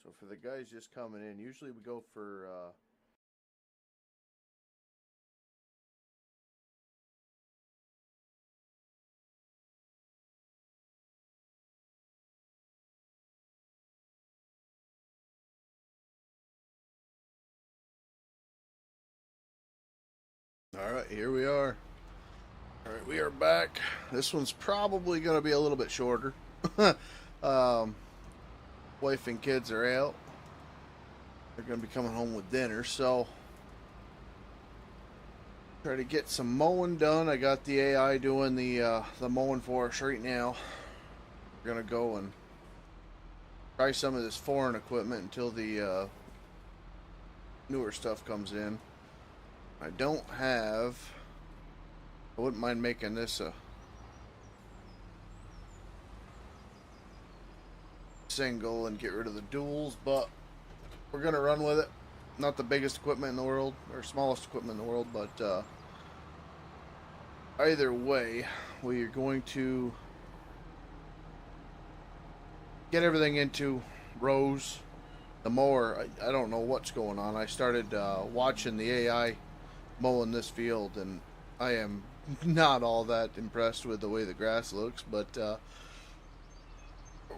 So for the guys just coming in, usually we go for all right, here we are. All right, we are back. This one's probably going to be a little bit shorter. um, Wife and kids are out. They're going to be coming home with dinner, so try to get some mowing done. I got the AI doing the mowing for us right now. We're going to go and try some of this foreign equipment until the newer stuff comes in. I don't have. I wouldn't mind making this a single and get rid of the duals, but we're gonna run with it. Not the biggest equipment in the world or smallest equipment in the world, but either way, we are going to get everything into rows. The mower, I don't know what's going on. I started watching the AI mowing this field, and I am not all that impressed with the way the grass looks, but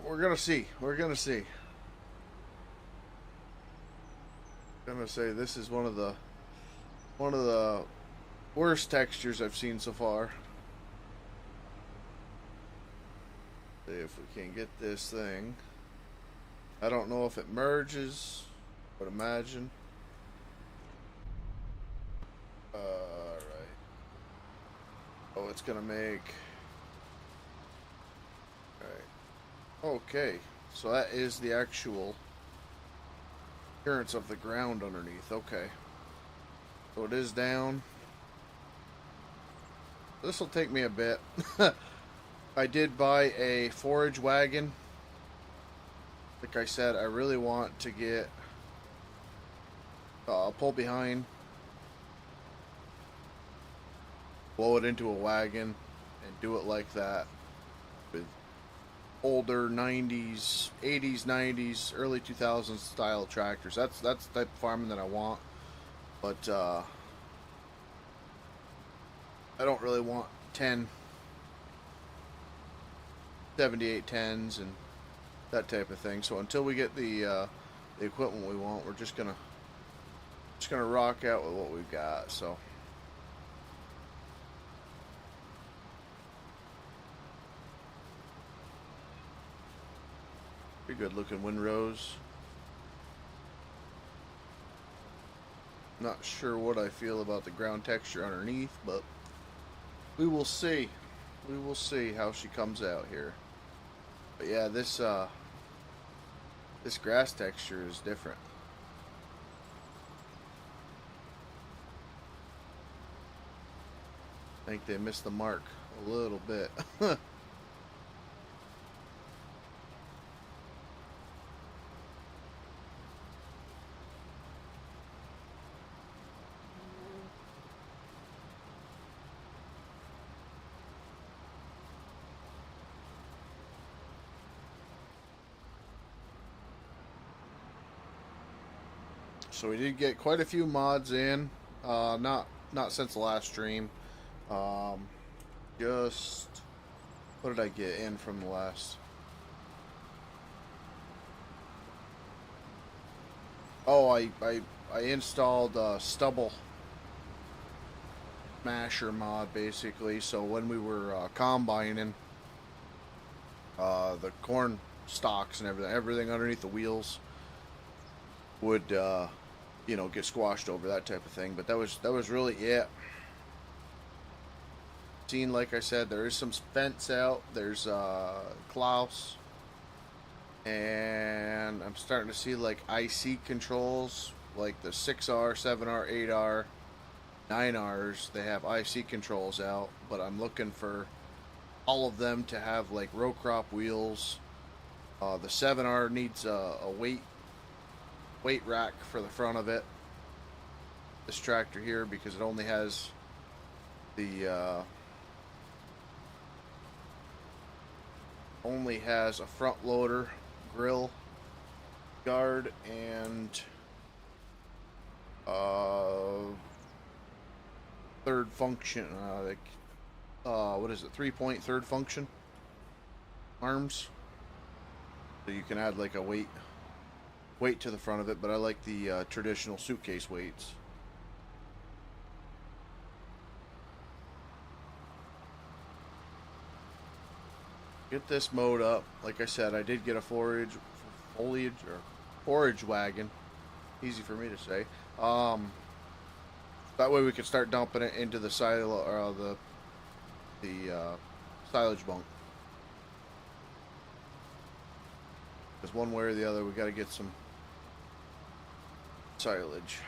we're gonna see. We're gonna see. I'm gonna say this is one of the worst textures I've seen so far. See if we can get this thing. I don't know if it merges. Would imagine. Alright. Oh, it's gonna make. Alright. Okay. So that is the actual appearance of the ground underneath. Okay. So it is down. This will take me a bit. I did buy a forage wagon. Like I said, I really want to get pull behind, blow it into a wagon, and do it like that with older 90s, 80s, 90s, early 2000s style tractors. That's the type of farming that I want. But I don't really want 10 7810s and that type of thing. So until we get the equipment we want, we're just gonna rock out with what we've got. So pretty good looking windrows. Not sure what I feel about the ground texture underneath, but we will see. We will see how she comes out here. But yeah, this grass texture is different. I think they missed the mark a little bit. So we did get quite a few mods in. Not since the last stream. Um, just what did I get in from the last? Oh, I installed stubble masher mod basically. So when we were combining the corn stalks and everything underneath the wheels would get squashed over, that type of thing. But that was really it. Seen, like I said, there is some fence out. There's Klaus, and I'm starting to see like IC controls, like the 6R, 7R, 8R, 9Rs. They have IC controls out, but I'm looking for all of them to have like row crop wheels. The 7R needs a weight rack for the front of it. This tractor here, because it only has a front loader grill guard and uh, third function. What is it? 3-point third function arms. So you can add like a weight to the front of it, but I like the traditional suitcase weights. Get this mode up. Like I said, I did get a forage wagon. Easy for me to say. That way we could start dumping it into the silo or the silage bunk. Because one way or the other, we got to get some silage.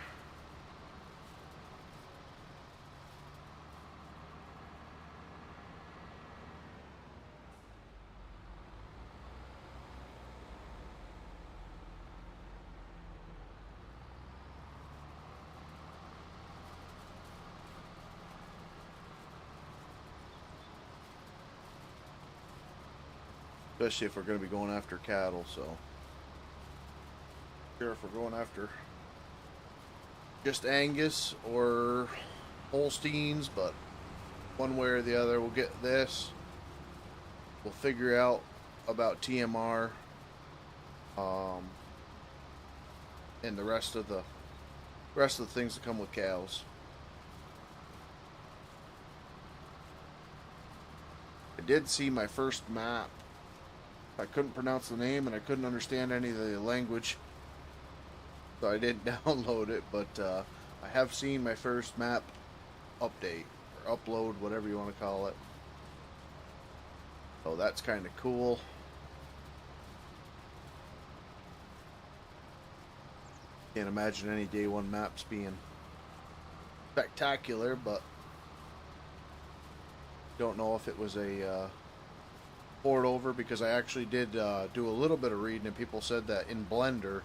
Especially if we're going to be going after cattle, so. Sure, if we're going after just Angus or Holsteins, but one way or the other, we'll get this. We'll figure out about TMR, and the rest of the things that come with cows. I did see my first map. I couldn't pronounce the name and I couldn't understand any of the language, so I didn't download it, but I have seen my first map update or upload, whatever you want to call it. So that's kind of cool. Can't imagine any day one maps being spectacular, but don't know if it was a port over, because I actually did do a little bit of reading, and people said that in Blender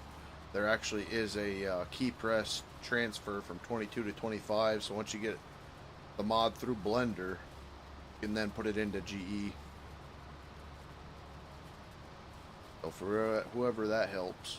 there actually is a key press transfer from 22 to 25, so once you get the mod through Blender, you can then put it into GE. So for whoever that helps.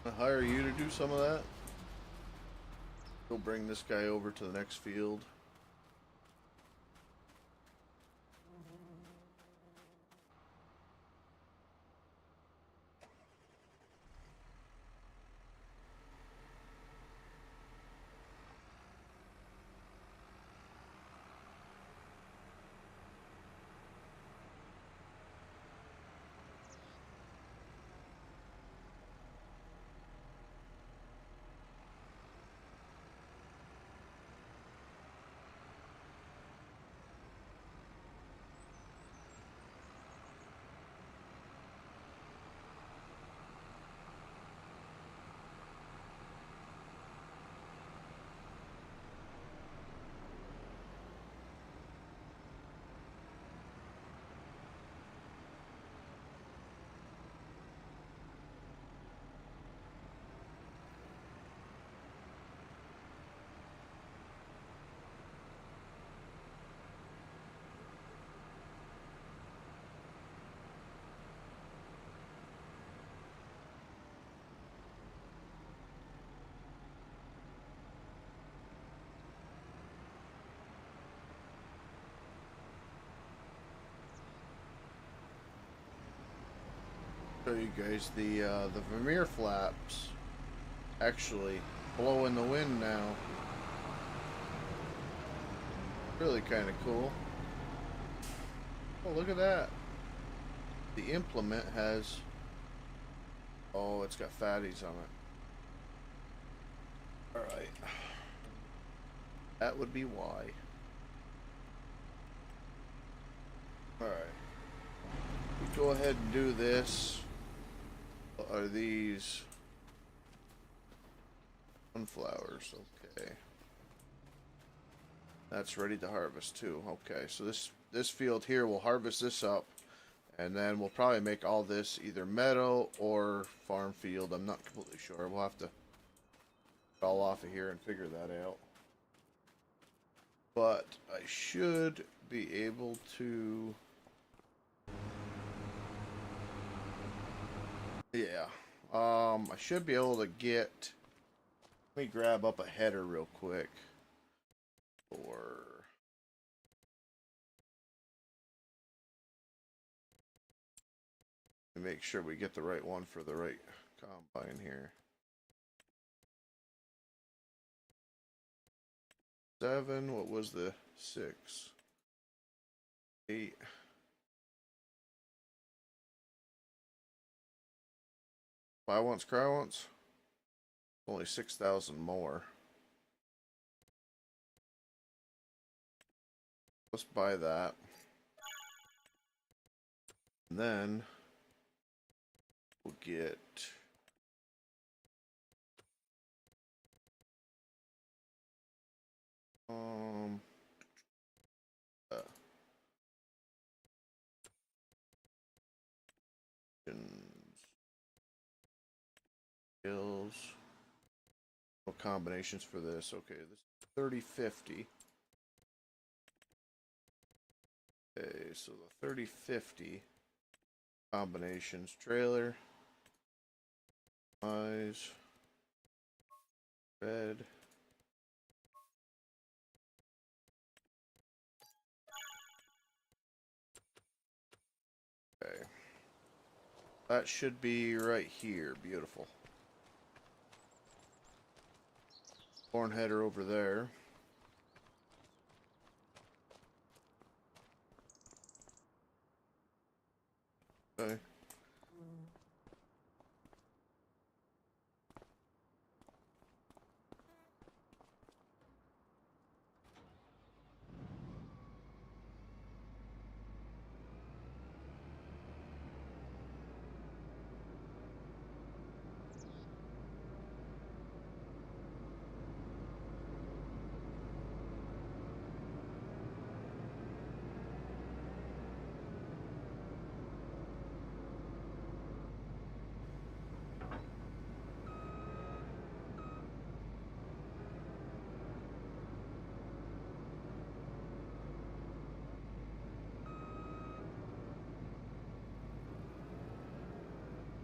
I hire you to do some of that. Go bring this guy over to the next field. Show you guys the Vermeer flaps actually blow in the wind now. Really kind of cool. Oh, look at that. The implement has... Oh, it's got fatties on it. Alright. That would be why. Alright. Go ahead and do this. What are these? Sunflowers. Okay. That's ready to harvest too. Okay, so this field here, we'll harvest this up. And then we'll probably make all this either meadow or farm field. I'm not completely sure. We'll have to fall off of here and figure that out. But I should be able to... Yeah. I should be able to get... Let me grab up a header real quick. Or... Make sure we get the right one for the right combine here. 7, what was the 6? 8. Buy once, cry once. Only 6,000 more. Let's buy that. And then we'll get skills. No combinations for this. Okay, this is 3050. Okay, so the 3050 combinations: trailer, eyes, bed. Okay. That should be right here. Beautiful. Corn header over there. Okay.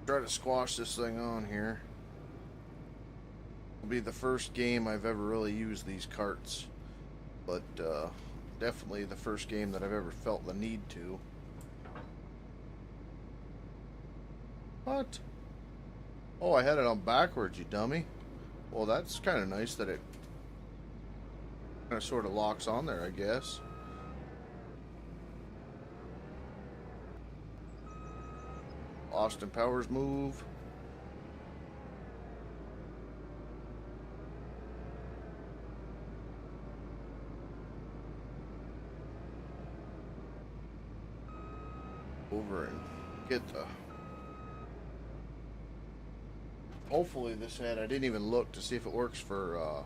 Try to squash this thing on here. It'll be the first game I've ever really used these carts, but definitely the first game that I've ever felt the need to. What? Oh, I had it on backwards, you dummy. Well, that's kind of nice that it kind of sort of locks on there, I guess. Austin Powers move. Over and get the... Hopefully this head, I didn't even look to see if it works for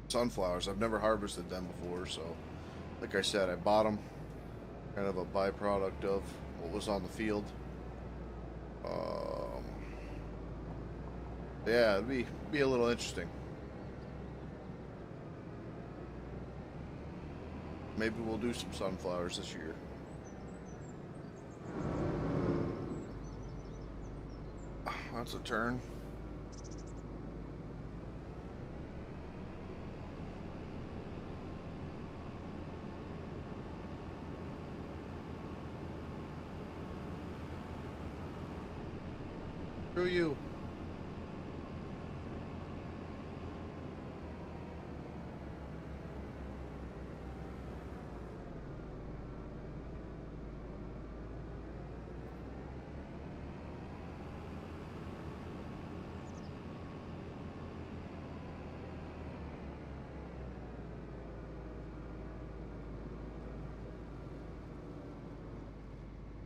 sunflowers. I've never harvested them before, so like I said, I bought them, kind of a byproduct of what was on the field. Yeah, it'd be a little interesting. Maybe we'll do some sunflowers this year. that's a turn. Screw you.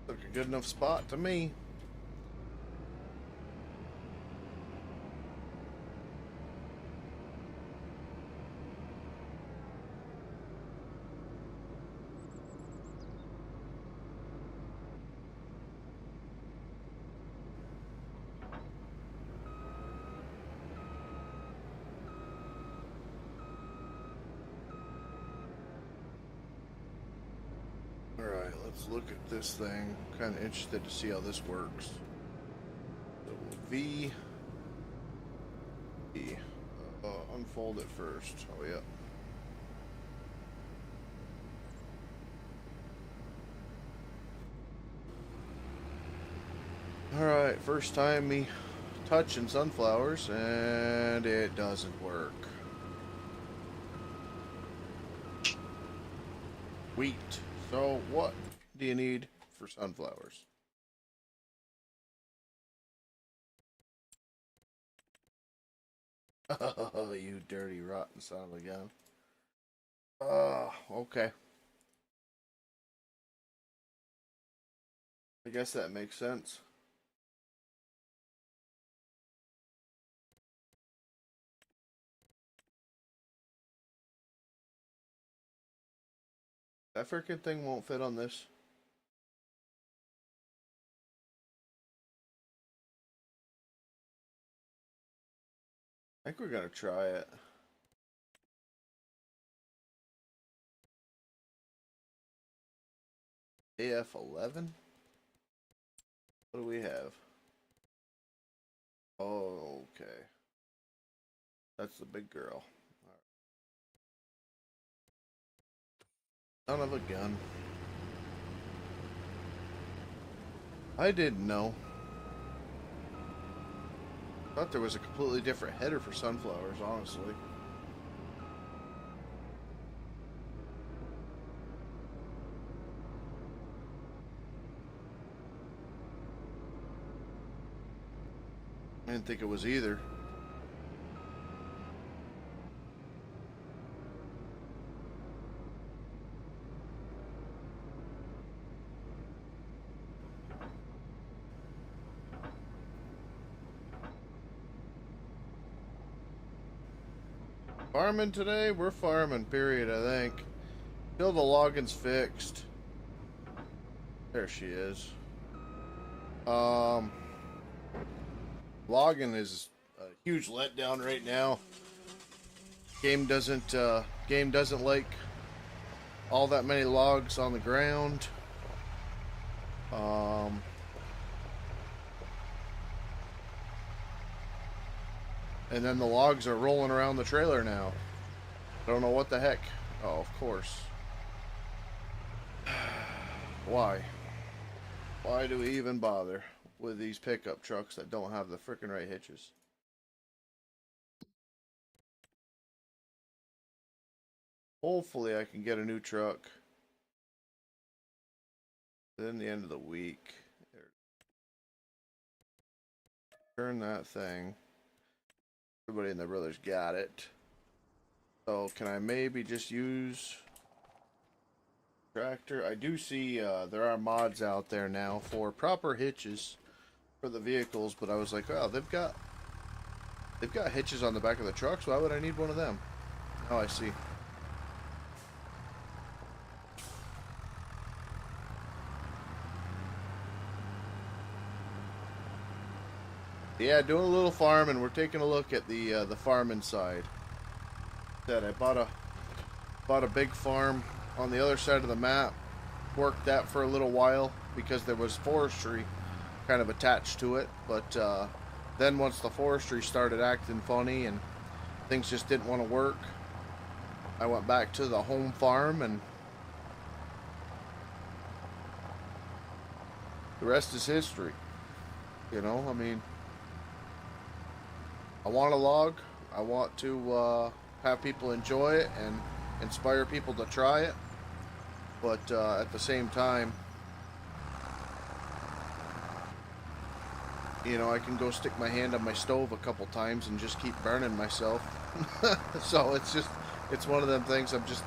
Look a good enough spot to me. Alright, let's look at this thing. Kind of interested to see how this works. So V. E. Unfold it first. Oh, yeah. Alright, first time me touching sunflowers, and it doesn't work. Wheat. So, what do you need for sunflowers? Oh, you dirty, rotten son of a gun. Okay. I guess that makes sense. That freaking thing won't fit on this. I think we're gonna try it. AF11? What do we have? Oh, okay. That's the big girl. Son of a gun. I didn't know. Thought there was a completely different header for sunflowers, honestly. I didn't think it was either. Farming today? We're farming, period, I think. Till the login's fixed. There she is. Logging is a huge letdown right now. Game doesn't like all that many logs on the ground. And then the logs are rolling around the trailer now. I don't know what the heck. Oh, of course. Why? Why do we even bother with these pickup trucks that don't have the frickin' right hitches? Hopefully I can get a new truck within the end of the week. Turn that thing. Everybody and their brothers got it. So can I maybe just use tractor? I do see there are mods out there now for proper hitches for the vehicles, but I was like, oh, they've got hitches on the back of the trucks. Why would I need one of them? Oh, I see. Yeah, doing a little farming. We're taking a look at the farming side. I bought a big farm on the other side of the map. Worked that for a little while because there was forestry kind of attached to it, but Then once the forestry started acting funny and things just didn't want to work, I went back to the home farm, and the rest is history. You know, I mean, I want a log. I want to have people enjoy it and inspire people to try it. But at the same time, you know, I can go stick my hand on my stove a couple times and just keep burning myself. So it's one of them things. It's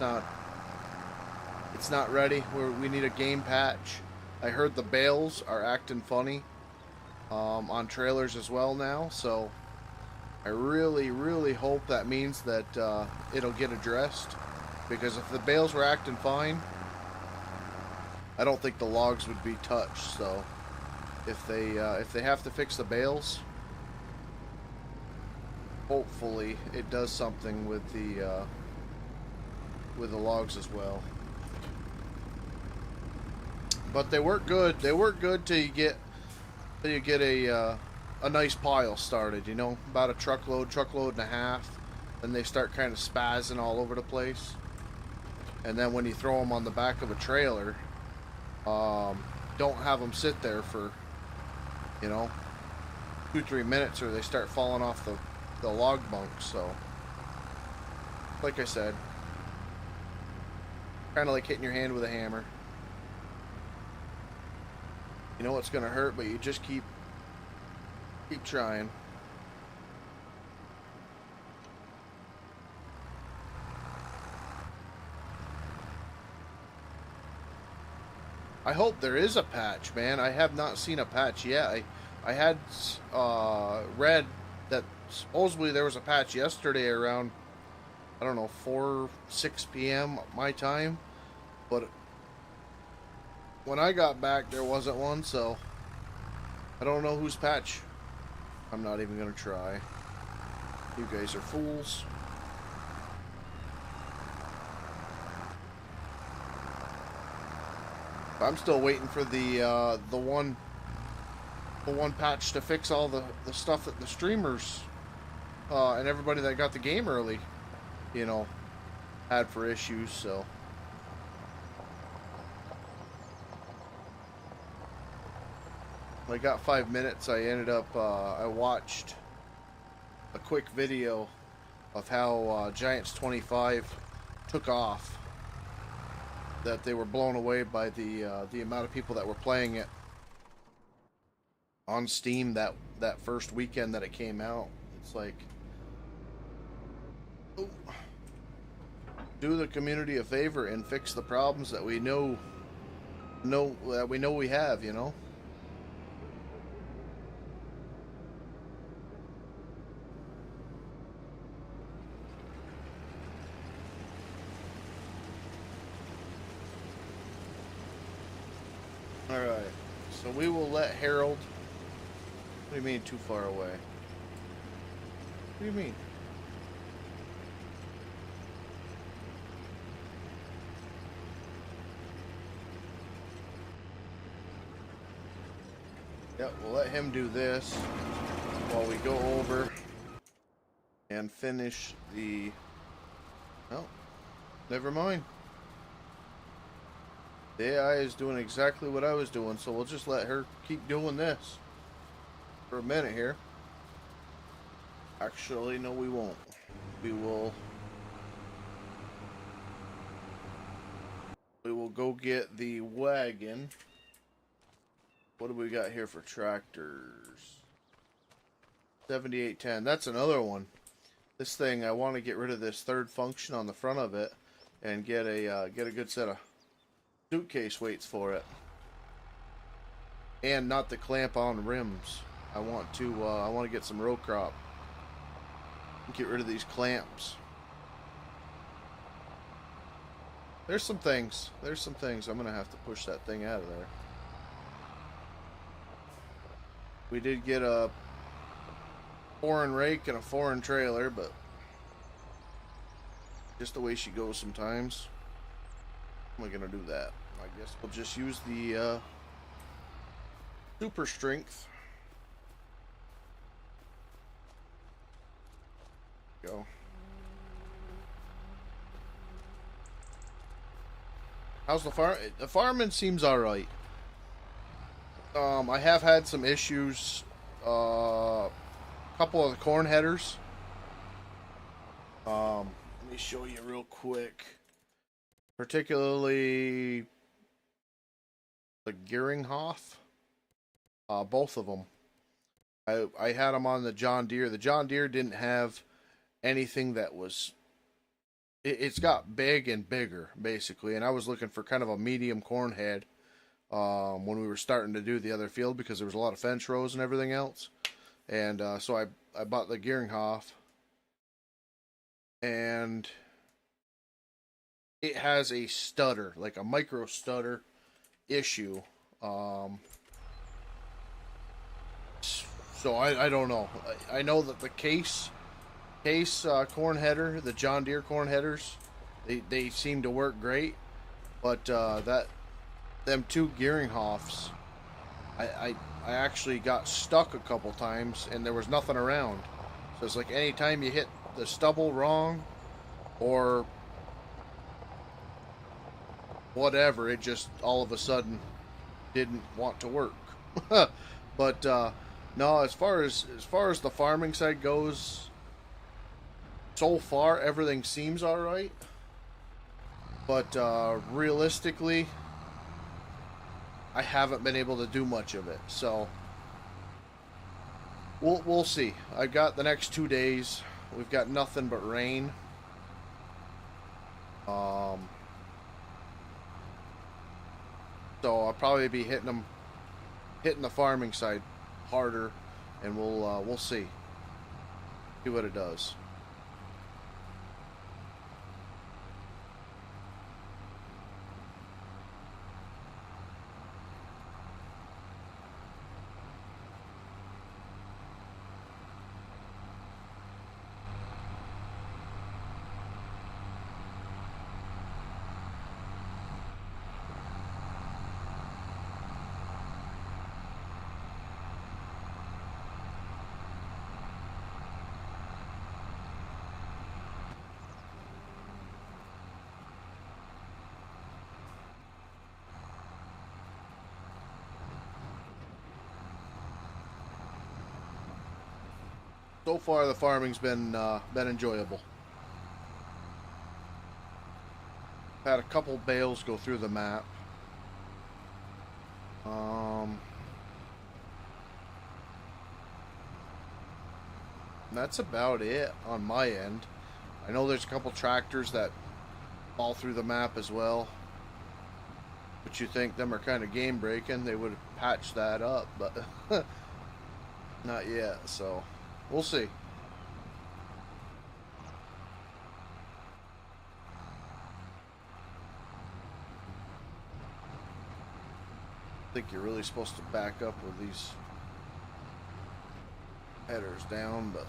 not ready. We need a game patch. I heard the bales are acting funny on trailers as well now, so I really, really hope that means that it'll get addressed. Because if the bales were acting fine, I don't think the logs would be touched. So if they have to fix the bales, hopefully it does something with the logs as well. But they work good. They work good till you get a nice pile started. You know, about a truckload and a half. Then they start kind of spazzing all over the place. And then when you throw them on the back of a trailer, don't have them sit there for, you know, 2-3 minutes, or they start falling off the log bunks. So, like I said, kind of like hitting your hand with a hammer. You know it's gonna hurt, but you just keep trying. I hope there is a patch, man. I have not seen a patch yet. I had read that supposedly there was a patch yesterday around, I don't know, 4-6 p.m. my time, but when I got back there wasn't one, so I don't know whose patch. I'm not even gonna try. You guys are fools. I'm still waiting for the one patch to fix all the stuff that the streamers and everybody that got the game early, you know, had for issues. So I got 5 minutes. I ended up I watched a quick video of how Giants 25 took off. That they were blown away by the amount of people that were playing it on Steam that first weekend that it came out. It's like, oh, do the community a favor and fix the problems that we know we have, you know. Alright, so we will let Harold... What do you mean too far away? What do you mean? Yep, we'll let him do this while we go over and finish the... Oh, never mind. The AI is doing exactly what I was doing, so we'll just let her keep doing this for a minute here. Actually, no, we won't. We will go get the wagon. What do we got here for tractors? 7810. That's another one. This thing, I want to get rid of this third function on the front of it and get a good set of suitcase weights for it, and not the clamp on rims. I want to get some row crop. Get rid of these clamps. There's some things. I'm gonna have to push that thing out of there. We did get a foreign rake and a foreign trailer, but just the way she goes sometimes. How am I gonna do that? I guess we'll just use the super strength. Go. How's the farm? The farming seems all right. I have had some issues. Couple of the corn headers. Let me show you real quick. Particularly the Geringhoff. Both of them. I had them on the John Deere. The John Deere didn't have anything that was. It's got big and bigger, basically, and I was looking for kind of a medium corn head when we were starting to do the other field because there was a lot of fence rows and everything else. And so I bought the Geringhoff, and it has a stutter, like a micro stutter issue. So I don't know. I know that the case corn header, the John Deere corn headers, they seem to work great, but them two Geringhoffs, I actually got stuck a couple times and there was nothing around. So it's like anytime you hit the stubble wrong or whatever, it just all of a sudden didn't want to work. But no, as far as the farming side goes, so far everything seems all right. But realistically, I haven't been able to do much of it. So we'll see. I've got the next 2 days. We've got nothing but rain. So I'll probably be hitting the farming side harder, and we'll see what it does. So far, the farming's been enjoyable. Had a couple bales go through the map. That's about it on my end. I know there's a couple tractors that fall through the map as well. But you think them are kind of game breaking, they would have patched that up, but not yet, so we'll see. I think you're really supposed to back up with these headers down, but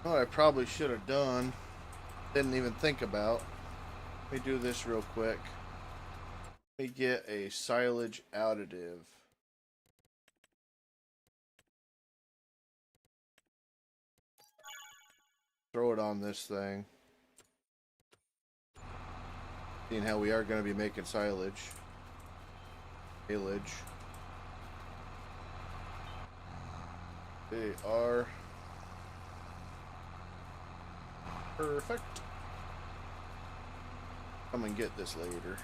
what I probably should have done, didn't even think about. Let me do this real quick. Let me get a silage additive. Throw it on this thing. Seeing how we are going to be making silage. Silage. They are perfect. Come and get this later.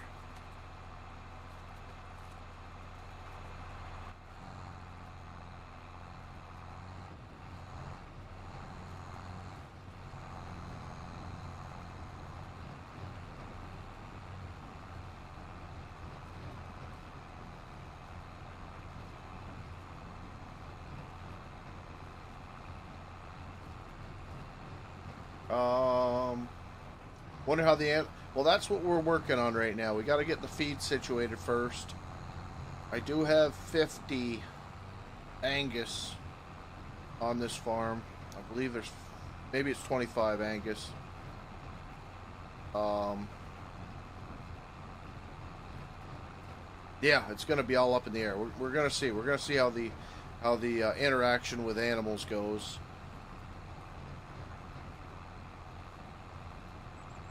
Wonder how well, that's what we're working on right now. We got to get the feed situated first. I do have 50 Angus on this farm. I believe there's maybe it's 25 Angus. Yeah, it's going to be all up in the air. We're going to see. We're going to see how the interaction with animals goes.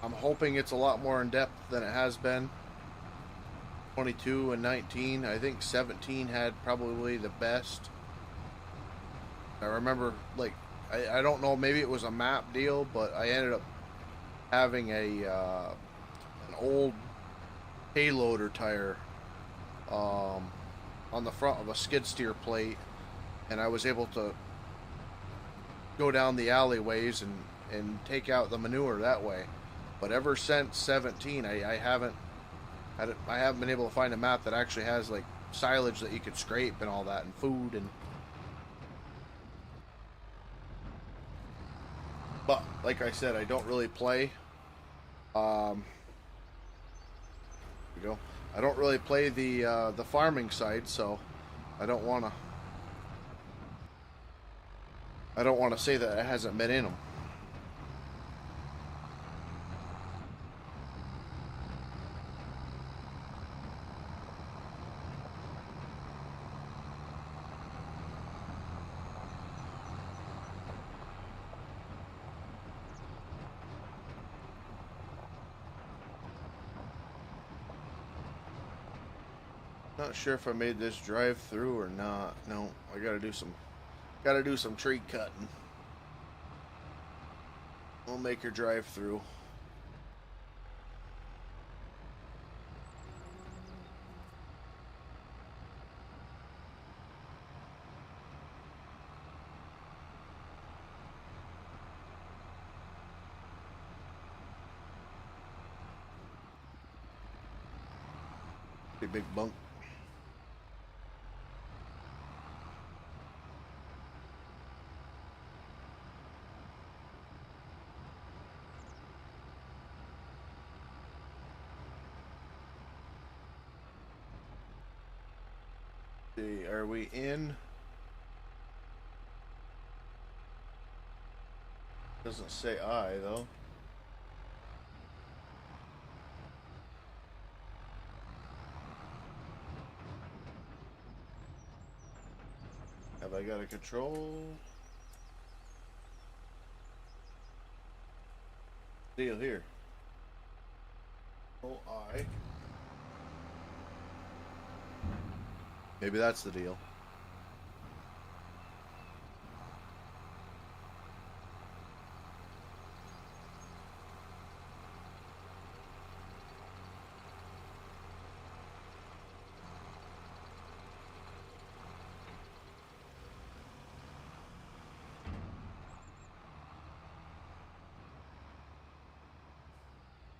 I'm hoping it's a lot more in depth than it has been. 22 and 19. I think 17 had probably the best. I remember, like, I don't know, maybe it was a map deal, but I ended up having an old payloader tire on the front of a skid steer plate, and I was able to go down the alleyways and take out the manure that way. But ever since 17, I haven't been able to find a map that actually has like silage that you could scrape and all that and food and. But like I said, I don't really play. Here we go. I don't really play the farming side, so I don't wanna. I don't want to say that it hasn't been in them. Not sure if I made this drive through or not. No, I gotta do some tree cutting. We'll make your drive through. Pretty big bunk. See, are we in? Doesn't say I though. Have I got a control? Deal here. Oh, I. Maybe that's the deal.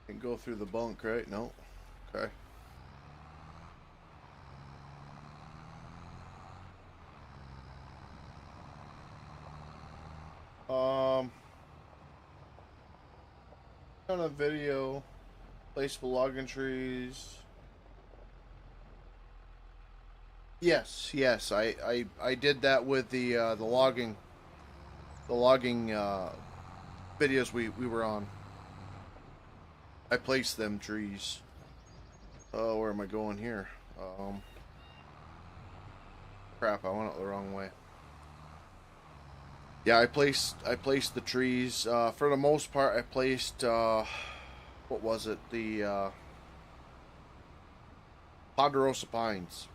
Can go through the bunk, right? No. Okay. On a video, placeable logging trees. Yes, yes, I did that with the logging videos we were on. I placed them trees. Oh, where am I going here? Crap, I went out the wrong way. Yeah, I placed the trees. For the most part, I placed what was it? The Ponderosa pines.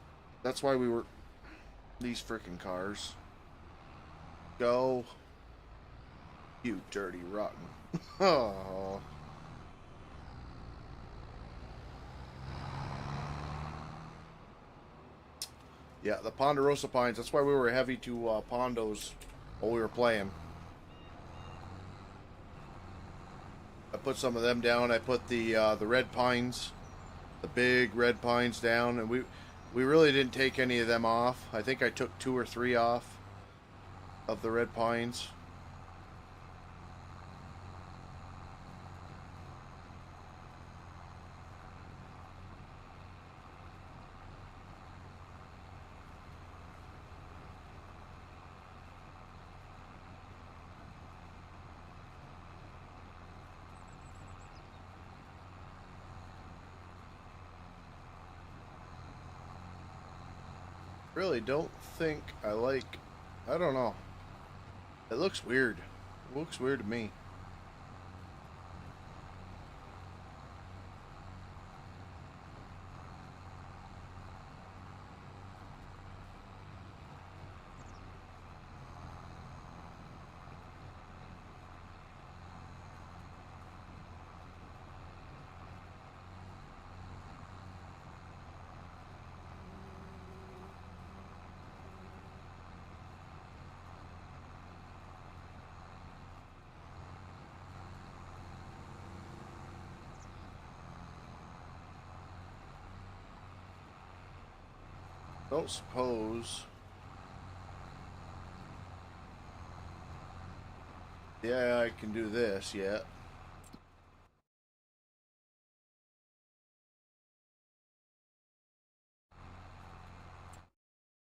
That's why we were these freaking cars. Go, you dirty rotten. Oh. Yeah, the Ponderosa pines. That's why we were heavy to Pondos while we were playing. I put some of them down. I put the red pines, the big red pines down, and we really didn't take any of them off. I think I took 2 or 3 off of the red pines. really don't think I like. I don't know. It looks weird. It looks weird to me. Don't suppose. Yeah, I can do this yet.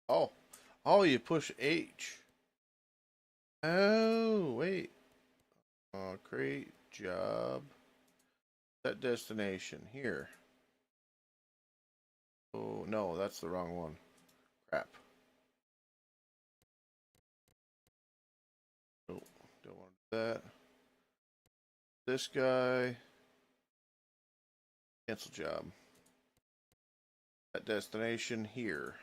Oh, oh, you push H. Oh, wait. Create job. Set destination here. Oh no, that's the wrong one. Crap. Oh, don't want to do that. This guy. Cancel job. Set destination here.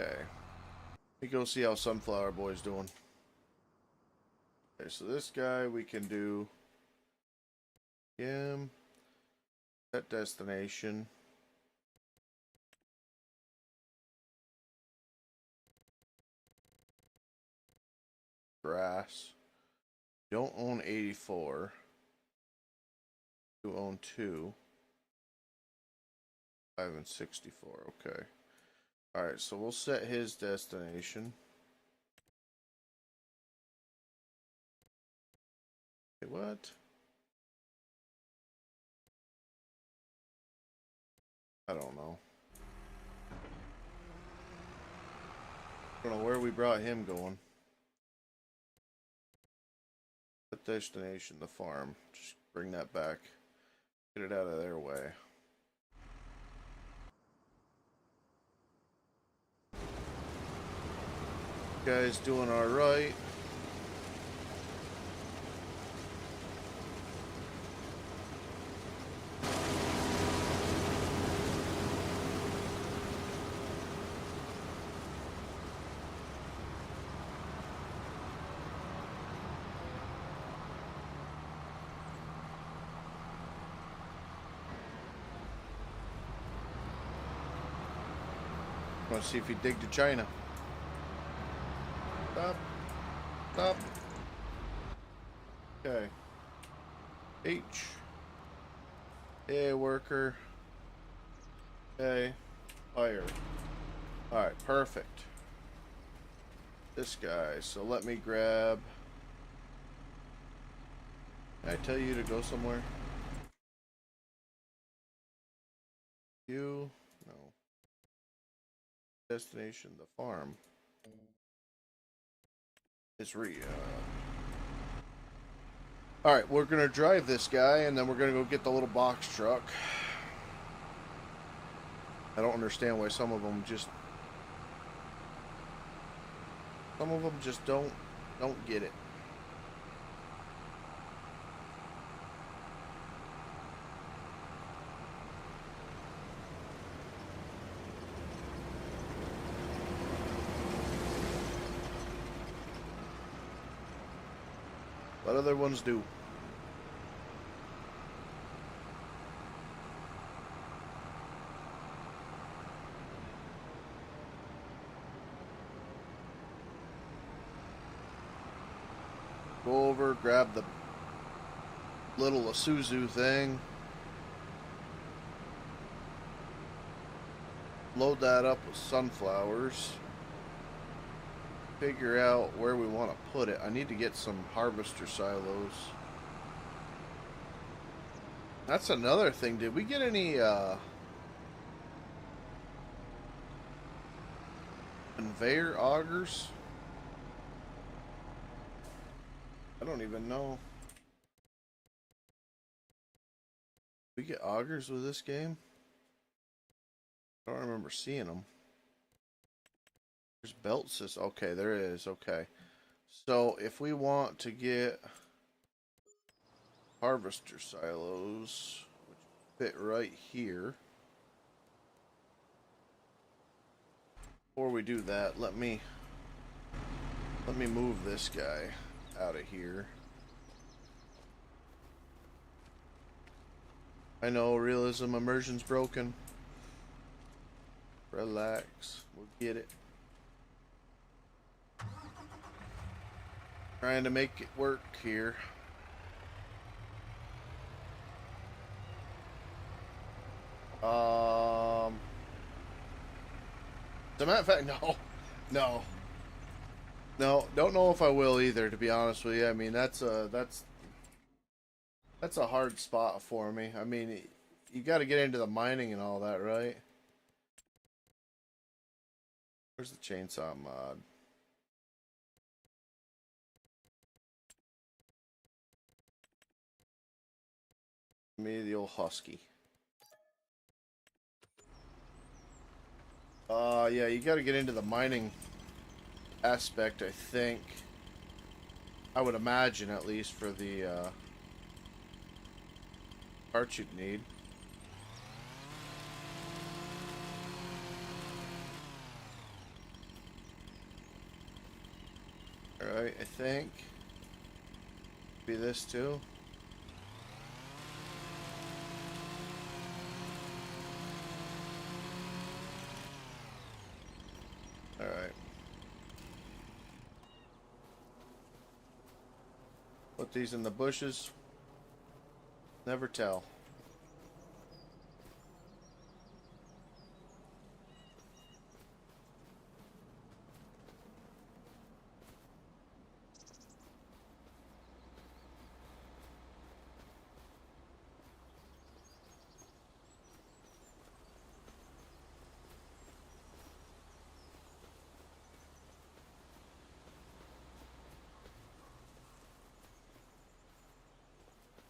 Okay. Let me go see how Sunflower Boy's doing. Okay, so this guy we can do him. Set destination. Grass. Don't own 84. You own 2. 5 and 64. Okay. Alright, so we'll set his destination. Wait, what? I don't know. I don't know where we brought him going. Set destination, the farm. Just bring that back. Get it out of their way. Guys doing alright. Want to see if you dig to China. Stop. Stop. Okay. H. A worker. Okay. Fire. Alright, perfect. This guy. So let me grab. Can I tell you to go somewhere? You. No. Destination, the farm. It's Alright, we're gonna drive this guy and then we're gonna go get the little box truck. I don't understand why some of them just don't get it. What other ones do? Go over, grab the little Isuzu thing. Load that up with sunflowers. Figure out where we want to put it. I need to get some harvester silos. That's another thing. Did we get any conveyor augers? I don't even know. We get augers with this game? I don't remember seeing them. There's belt system. Okay, there is. Okay. So if we want to get harvester silos, which fit right here. Before we do that, let me move this guy out of here. I know realism immersion's broken. Relax, we'll get it. Trying to make it work here. As a matter of fact, no, don't know if I will either. To be honest with you, I mean that's a hard spot for me. I mean, you got to get into the mining and all that, right? Where's the chainsaw mod? Me, the old husky. Yeah, you got to get into the mining aspect, I think. I would imagine, at least, for the parts you'd need. Alright, I think. Be this too. Alright. Put these in the bushes. Never tell.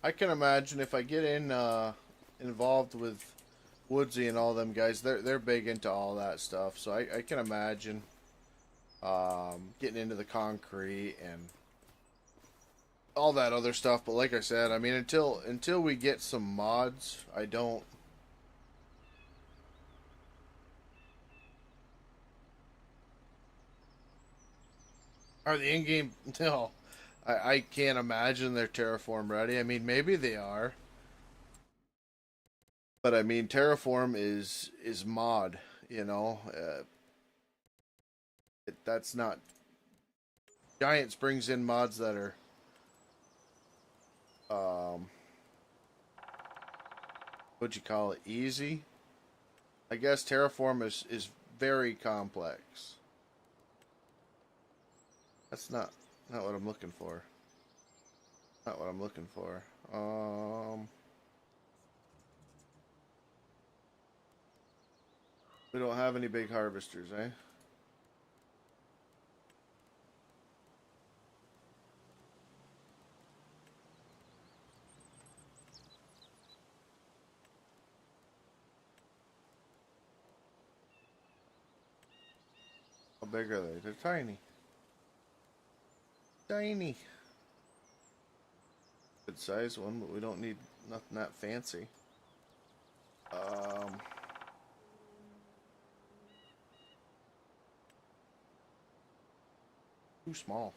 I can imagine if I get involved with Woodsy and all them guys, they're big into all that stuff. So I can imagine getting into the concrete and all that other stuff. But like I said, I mean until we get some mods, I don't. Are the in-game? No, I can't imagine they're Terraform ready. I mean maybe they are. But I mean, Terraform is mod, you know. That's not. Giants brings in mods that are, what'd you call it? Easy. I guess Terraform is very complex. That's not what I'm looking for. Not what I'm looking for. We don't have any big harvesters, eh? How big are they? They're tiny. Tiny. Good size one, but we don't need nothing that fancy. Too small.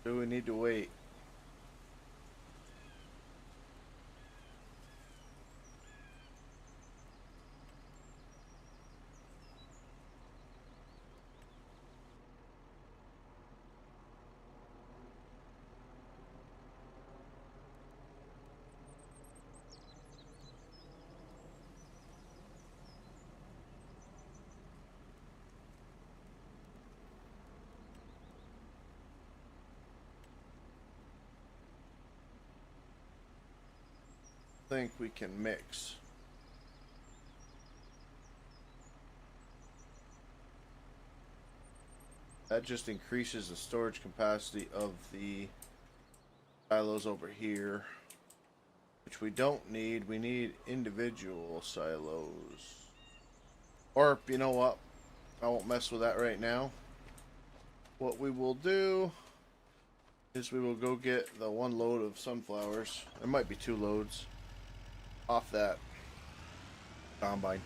Do we need to wait? Think we can mix. That just increases the storage capacity of the silos over here, which we don't need. We need individual silos. Or, you know what? I won't mess with that right now. What we will do is we will go get the one load of sunflowers. There might be 2 loads off that combine.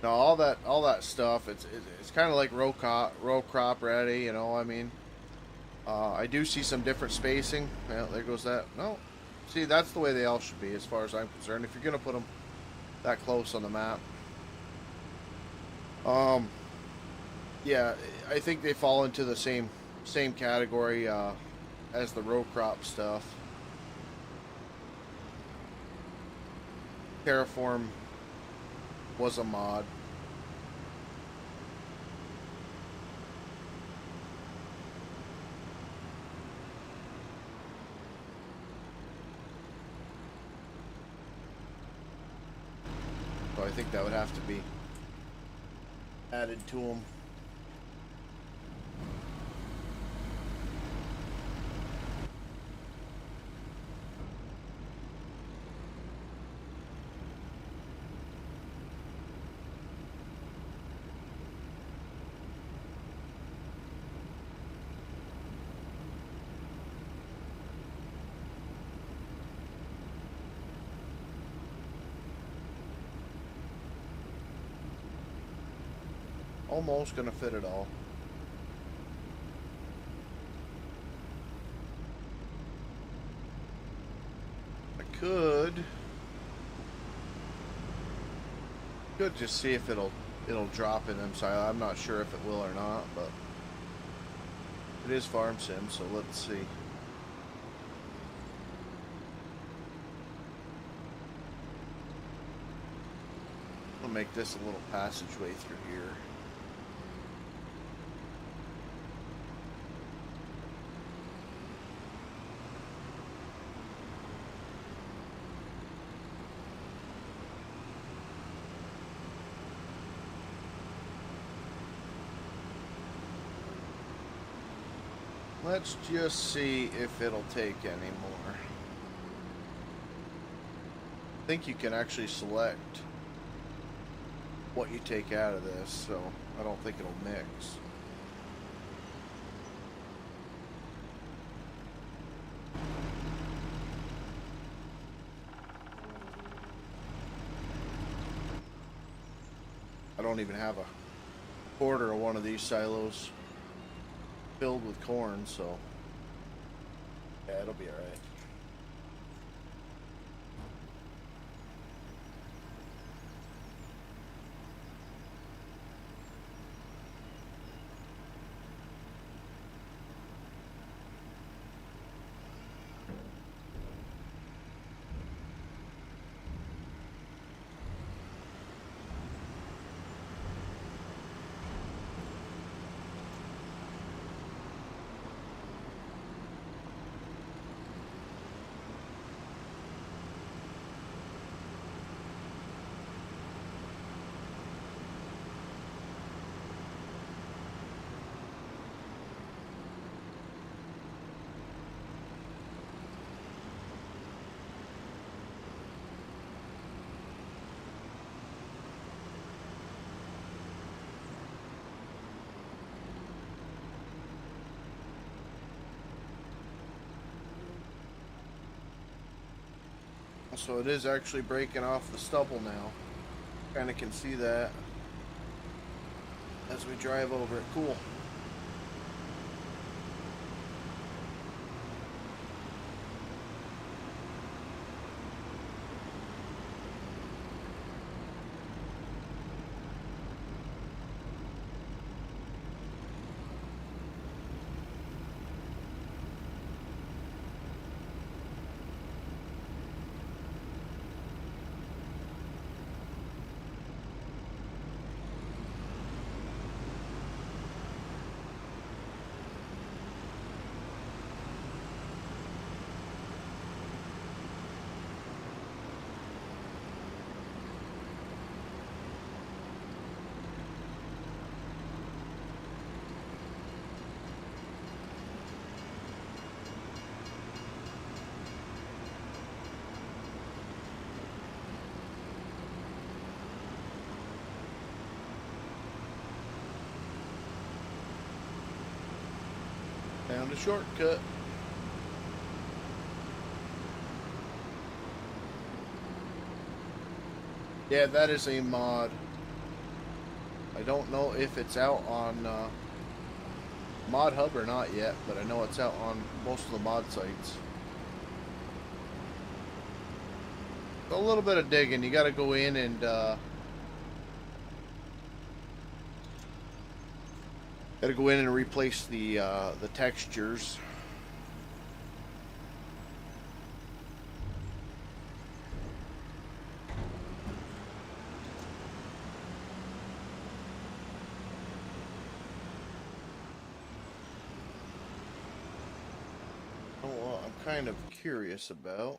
Now all that stuff, it's kind of like row crop ready, you know. I mean, I do see some different spacing. Well, there goes that. No, see, that's the way they all should be, as far as I'm concerned. If you're gonna put them that close on the map, yeah, I think they fall into the same category as the row crop stuff. Terraform was a mod. So I think that would have to be added to them. Almost gonna fit it all. I could just see if it'll drop in them silos. I'm not sure if it will or not, but it is Farm Sim, so let's see. I'll make this a little passageway through here. Let's just see if it'll take any more. I think you can actually select what you take out of this, so I don't think it'll mix. I don't even have a quarter of one of these silos filled with corn, so yeah, it'll be all right. So it is actually breaking off the stubble now. Kind of can see that as we drive over it. Cool. found a shortcut. Yeah, that is a mod. I don't know if it's out on Mod Hub or not yet, but I know it's out on most of the mod sites. A little bit of digging. You got to go in and replace the textures. Oh, well, I'm kind of curious about.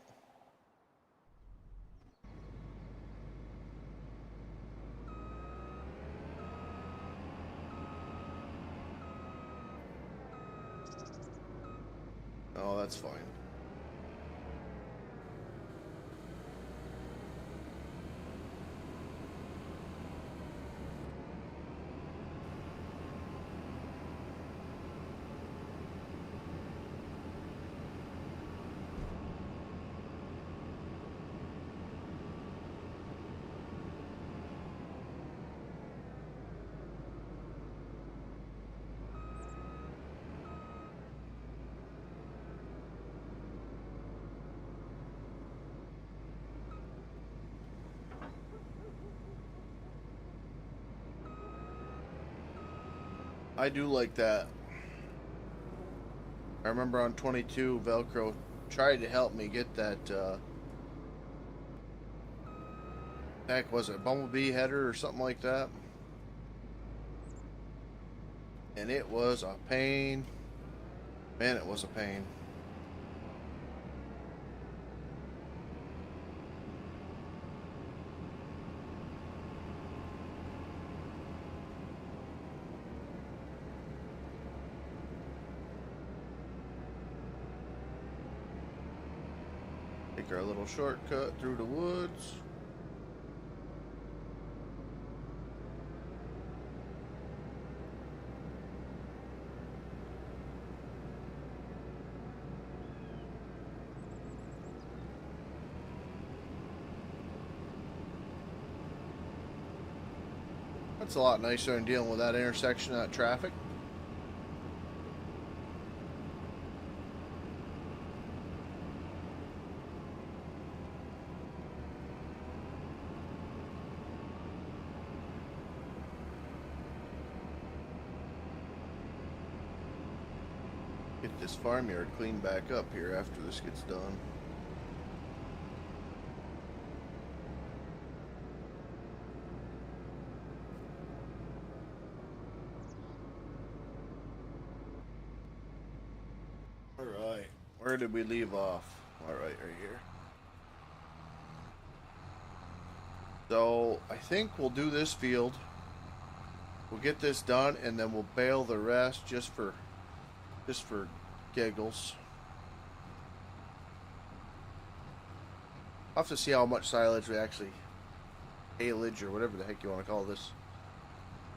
Oh, that's fine. I do like that. I remember on 22, Velcro tried to help me get that, heck, was it Bumblebee header or something like that? And it was a pain. Man, it was a pain. Take our little shortcut through the woods. That's a lot nicer than dealing with that intersection, that traffic. Get this farmyard cleaned back up here after this gets done. Alright, where did we leave off? Alright, right here. So, I think we'll do this field. We'll get this done, and then we'll bale the rest just for giggles. I'll have to see how much silage we actually, haylage or whatever the heck you want to call this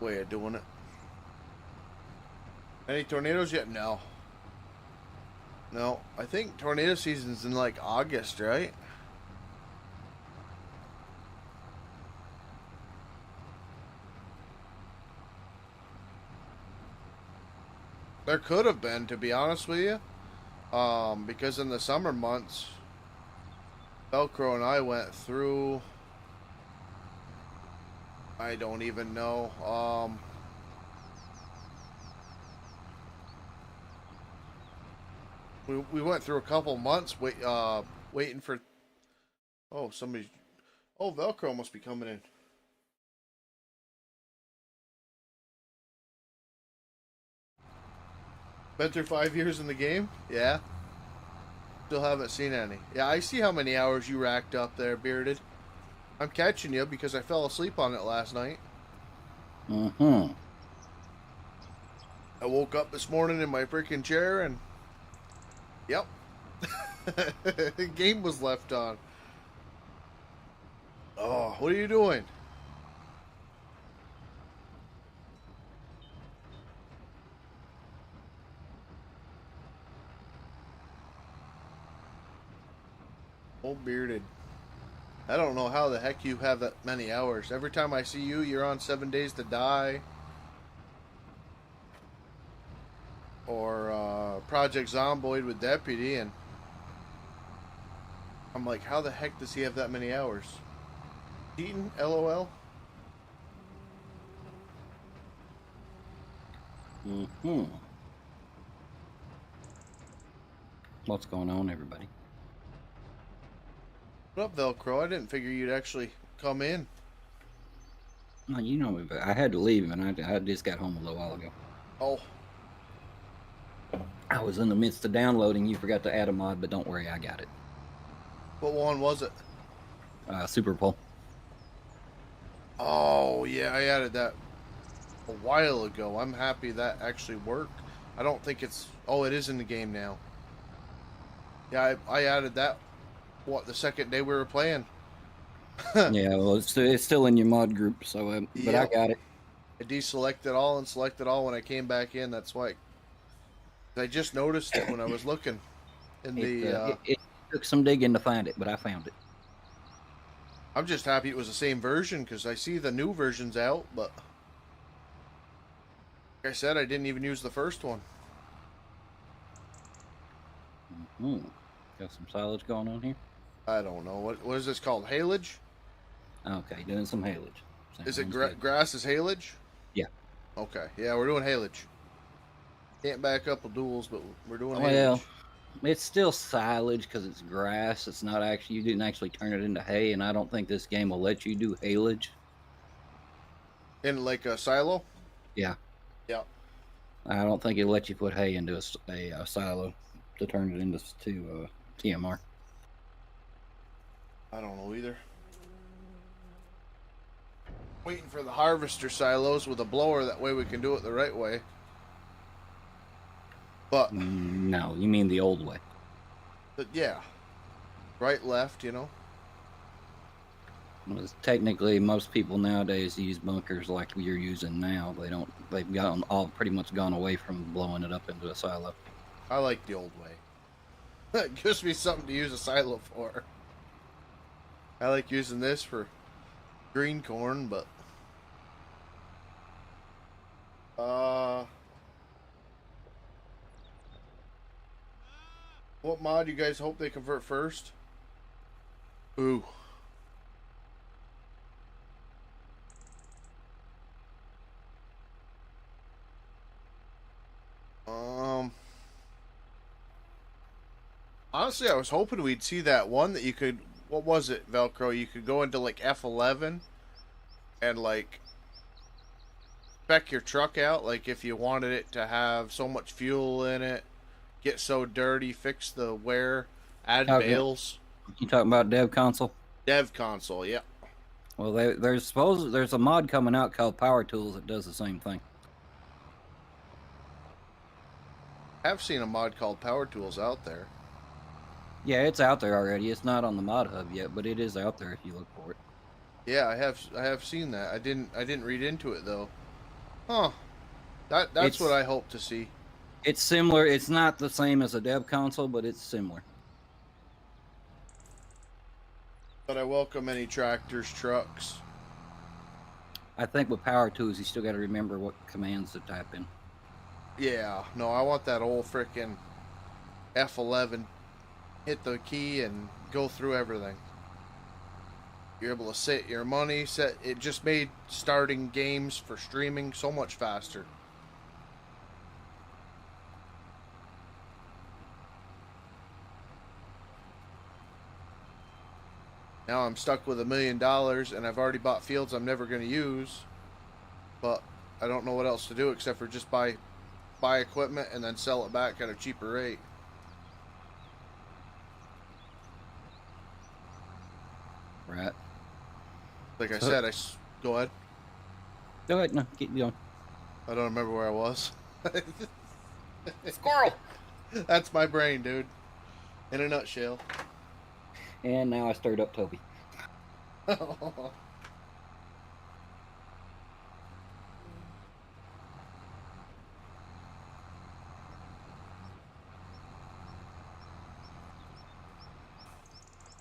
way of doing it. Any tornadoes yet? No. No, I think tornado season's in like August, right? There could have been, to be honest with you. Because in the summer months, Velcro and I went through, I don't even know, we went through a couple months waiting for, oh, somebody, oh, Velcro must be coming in. Been through 5 years in the game? Yeah. Still haven't seen any. Yeah, I see how many hours you racked up there, Bearded. I'm catching you because I fell asleep on it last night. Mm-hmm. I woke up this morning in my freaking chair and... Yep. The game was left on. Oh, what are you doing? bearded. I don't know how the heck you have that many hours. Every time I see you, you're on 7 Days to Die. Or Project Zomboid with Deputy, and I'm like, how the heck does he have that many hours? Cheating? LOL? Mm-hmm. What's going on, everybody? What up, Velcro? I didn't figure you'd actually come in. No, you know me, but I had to leave, and I just got home a little while ago. Oh, I was in the midst of downloading. You forgot to add a mod, but don't worry, I got it. what one was it? Super Bowl. Oh, yeah, I added that a while ago. I'm happy that actually worked. I don't think it's... Oh, it is in the game now. Yeah, I added that, the second day we were playing. Yeah, well, it's still in your mod group, so but Yep. I got it. I deselected all and selected all when I came back in. That's why I just noticed it when I was looking in It took some digging to find it, but I found it. I'm just happy it was the same version because I see the new version's out, but like I said, I didn't even use the first one. Mm-hmm. Got some silage going on here. I don't know what is this called? Haylage? Okay, doing some haylage. Is it grass is haylage? Yeah. Okay. Yeah, we're doing haylage. Can't back up with duels, but we're doing Well, haylage. it's still silage because it's grass. It's not actually, you didn't actually turn it into hay, and I don't think this game will let you do haylage. In like a silo? Yeah. Yeah. I don't think it'll let you put hay into a silo to turn it into TMR. I don't know either. Waiting for the harvester silos with a blower, that way we can do it the right way. But no, you mean the old way. But yeah, right, left, you know. Well, technically, most people nowadays use bunkers like you're using now. They've pretty much gone away from blowing it up into a silo. I like the old way. It gives me something to use a silo for. I like using this for green corn, but what mod you guys hope they convert first? Ooh. Honestly, I was hoping we'd see that one that you could. What was it, Velcro? You could go into like F11 and like spec your truck out. Like if you wanted it to have so much fuel in it, get so dirty, fix the wear, add bales. You talking about Dev Console? Dev Console, yeah. Well, there's a mod coming out called Power Tools that does the same thing. I've seen a mod called Power Tools out there. Yeah, it's out there already. It's not on the mod hub yet, but it is out there if you look for it. Yeah, I have seen that. I didn't read into it though. Huh. That's what I hope to see. It's similar. It's not the same as a Dev Console, but it's similar. But I welcome any tractors, trucks. I think with Power Tools, you still got to remember what commands to type in. Yeah, no, I want that old frickin' F11. Hit the key and go through everything. You're able to set your money. It just made starting games for streaming so much faster. Now I'm stuck with $1 million, and I've already bought fields I'm never going to use. But I don't know what else to do except for just buy equipment and then sell it back at a cheaper rate. Right. Like I said, go ahead. Go ahead. No, keep going. I don't remember where I was. Squirrel! That's my brain, dude. In a nutshell. And now I stirred up Toby.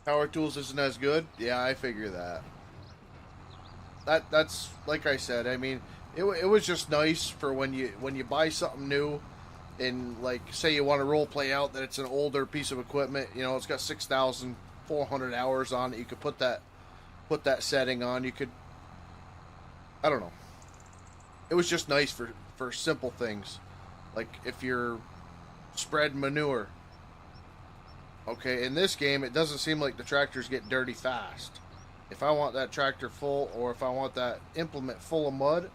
Power tools isn't as good. Yeah, I figure that. That's like I said. I mean, it was just nice for when you buy something new, and like say you want to role play out that it's an older piece of equipment. You know, it's got 6,400 hours on it. You could put that setting on. You could, I don't know. It was just nice for simple things, like if you're spread manure. Okay, in this game, it doesn't seem like the tractors get dirty fast. If I want that tractor full, or if I want that implement full of mud,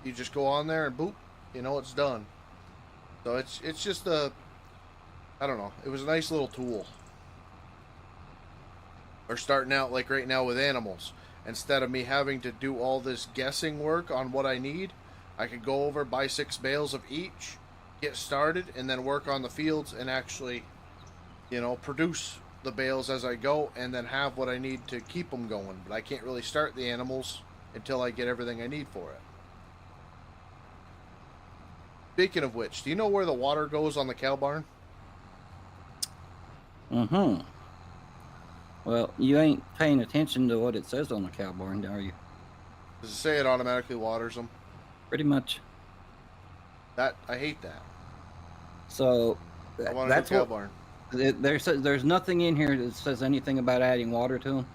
you just go on there and boop, you know, it's done. So it's just a, I don't know. It was a nice little tool. Or starting out like right now with animals, instead of me having to do all this guessing work on what I need, I could go over, buy 6 bales of each, get started, and then work on the fields and actually, you know, produce the bales as I go, and then have what I need to keep them going. But I can't really start the animals until I get everything I need for it. Speaking of which, do you know where the water goes on the cow barn? Mm-hmm. Well, you ain't paying attention to what it says on the cow barn, are you? Does it say it automatically waters them? Pretty much. That I hate that. So I want a new that's cow what barn. there's nothing in here that says anything about adding water to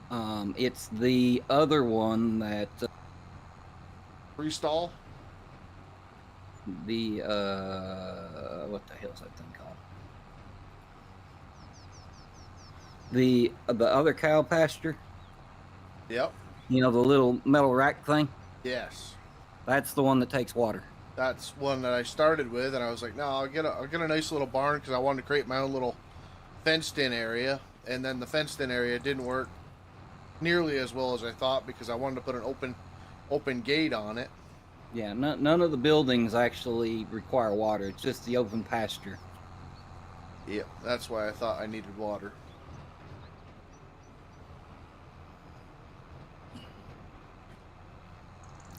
them. It's the other one that Freestall? the what the hell's that thing called? The other cow pasture. Yep. You know, the little metal rack thing. Yes. That's the one that takes water. That's one that I started with, and I was like, no, I'll get a nice little barn because I wanted to create my own little fenced-in area, and then the fenced-in area didn't work nearly as well as I thought because I wanted to put an open gate on it. Yeah, none of the buildings actually require water. It's just the open pasture. Yep, that's why I thought I needed water.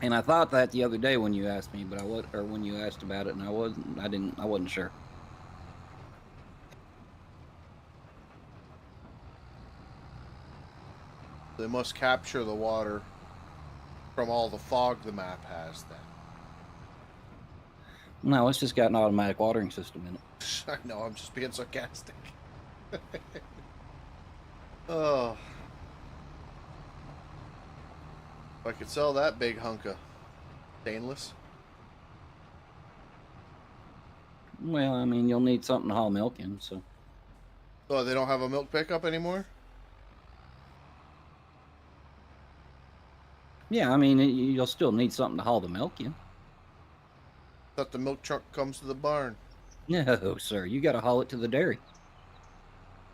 And I thought that the other day when you asked me, but when you asked about it, and I wasn't sure. They must capture the water from all the fog the map has then. No, it's just got an automatic watering system in it. I know, I'm just being sarcastic. Oh. If I could sell that big hunk of stainless. Well, I mean, you'll need something to haul milk in, so. Oh, they don't have a milk pickup anymore? Yeah, I mean, you'll still need something to haul the milk in. Thought the milk truck comes to the barn. No, sir, you got to haul it to the dairy.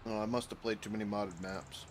Oh, I must have played too many modded maps.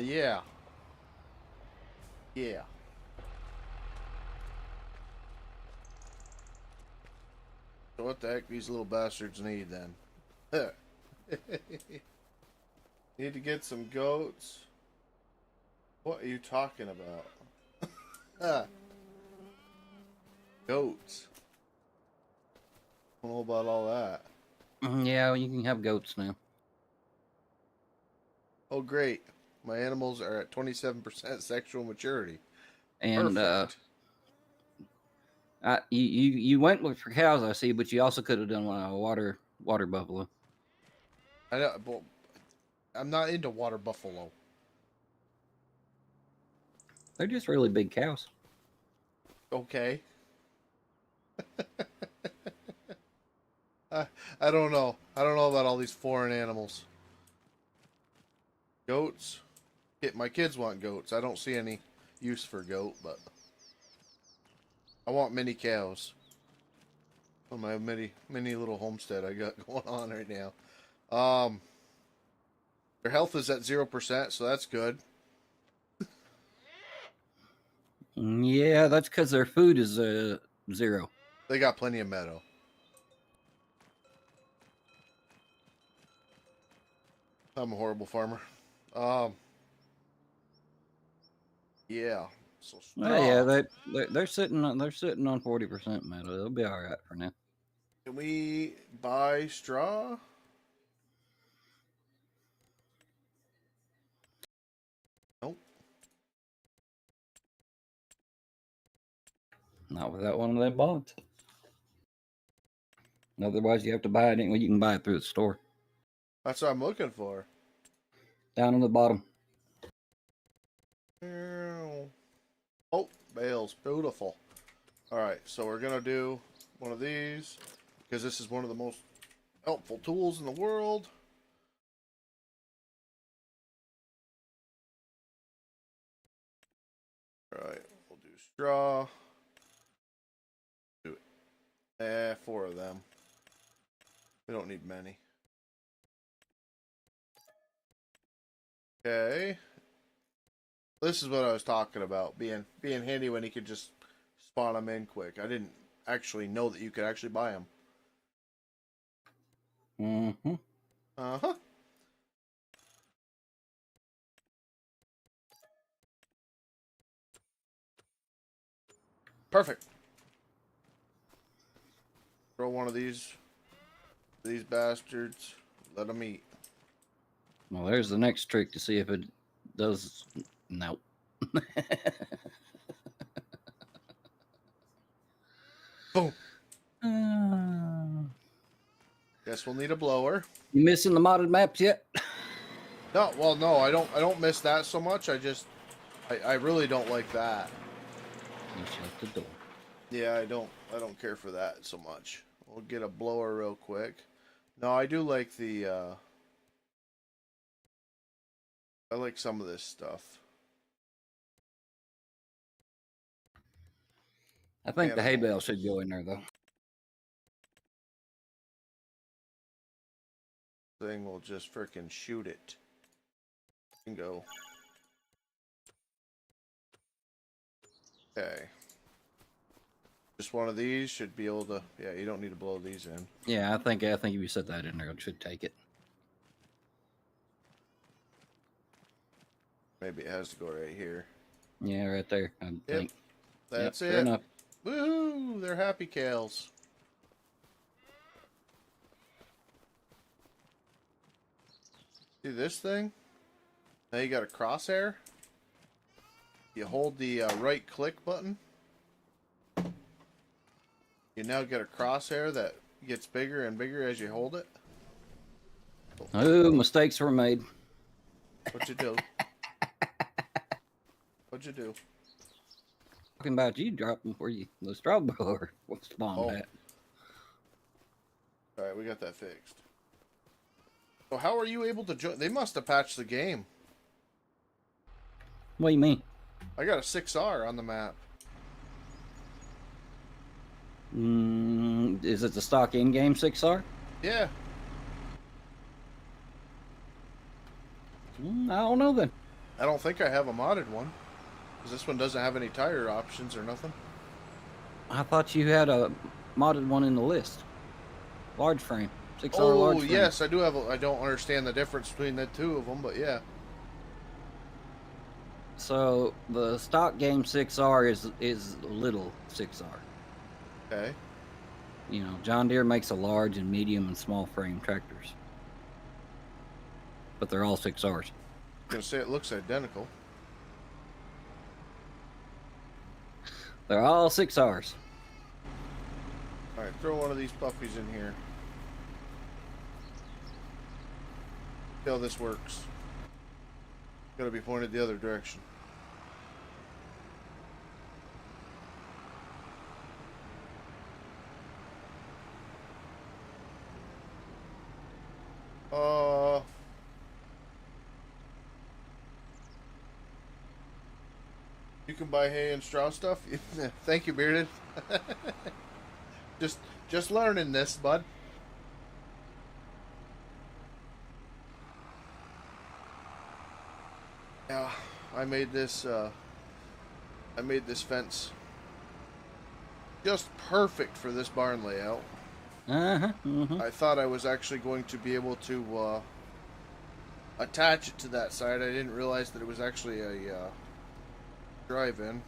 Yeah. Yeah. So what the heck these little bastards need then? Need to get some goats. What are you talking about? Goats. I don't know about all that. Yeah, well, you can have goats now. Oh, great. My animals are at 27% sexual maturity. And Perfect. you went for cows, I see, but you also could have done a water buffalo. I know, but I'm not into water buffalo. They're just really big cows. Okay. I don't know. I don't know about all these foreign animals. Goats. My kids want goats. I don't see any use for goat, but I want mini cows. on my mini little homestead I got going on right now. Um, their health is at 0%, so that's good. Yeah, that's because their food is 0. They got plenty of meadow. I'm a horrible farmer. Yeah. So Oh yeah, straw. they're sitting on 40% metal. They'll be all right for now. Can we buy straw? Nope. Not without one of them bonds. Otherwise, you have to buy it. You can buy it through the store. That's what I'm looking for. Down on the bottom. Oh, bales. Beautiful. Alright, so we're going to do one of these because this is one of the most helpful tools in the world. Alright, we'll do straw. Do it. 4 of them. We don't need many. Okay. This is what I was talking about, being handy when he could just spawn them in quick. I didn't actually know that you could actually buy them. Mm-hmm. Uh-huh. Perfect. Throw one of these bastards. Let them eat. Well, there's the next trick to see if it does. No. Boom. Uh, Guess we'll need a blower. you missing the modded maps yet? No, well, no, I don't miss that so much. I really don't like that. You shut the door. Yeah, I don't care for that so much. We'll get a blower real quick. No, I do like the I like some of this stuff. I think the hay bale should go in there though. Thing will just frickin' shoot it. And go. Okay. Just one of these should be able to. Yeah, you don't need to blow these in. Yeah, I think if you set that in there, it should take it. Maybe it has to go right here. Yeah, right there. I think. That's yep, it. Fair enough. Woohoo! They're happy cows. See this thing? Now you got a crosshair. You hold the right click button. You now get a crosshair that gets bigger and bigger as you hold it. Oh, mistakes were made. What'd you do? What'd you do? Talking about you dropping where you the straw blower was spawned at. Alright, we got that fixed. So how are you able to join? They must have patched the game. What do you mean? I got a 6R on the map. Is it the stock in-game 6R? Yeah. I don't know then. I don't think I have a modded one. Because this one doesn't have any tire options or nothing. I thought you had a modded one in the list. Large frame. 6R Oh, large frame. yes, I do have I don't understand the difference between the two of them, but yeah. So the stock game 6R is little 6R. Okay. You know, John Deere makes a large and medium and small frame tractors. But they're all 6Rs. I'm going to say it looks identical. They're all 6Rs. Alright, throw one of these puppies in here. See how this works. Gotta be pointed the other direction. You can buy hay and straw stuff. Thank you, Bearded. just Just learning this, bud. Yeah, I made this fence just perfect for this barn layout. I thought I was actually going to be able to attach it to that side. I didn't realize that it was actually a drive-in.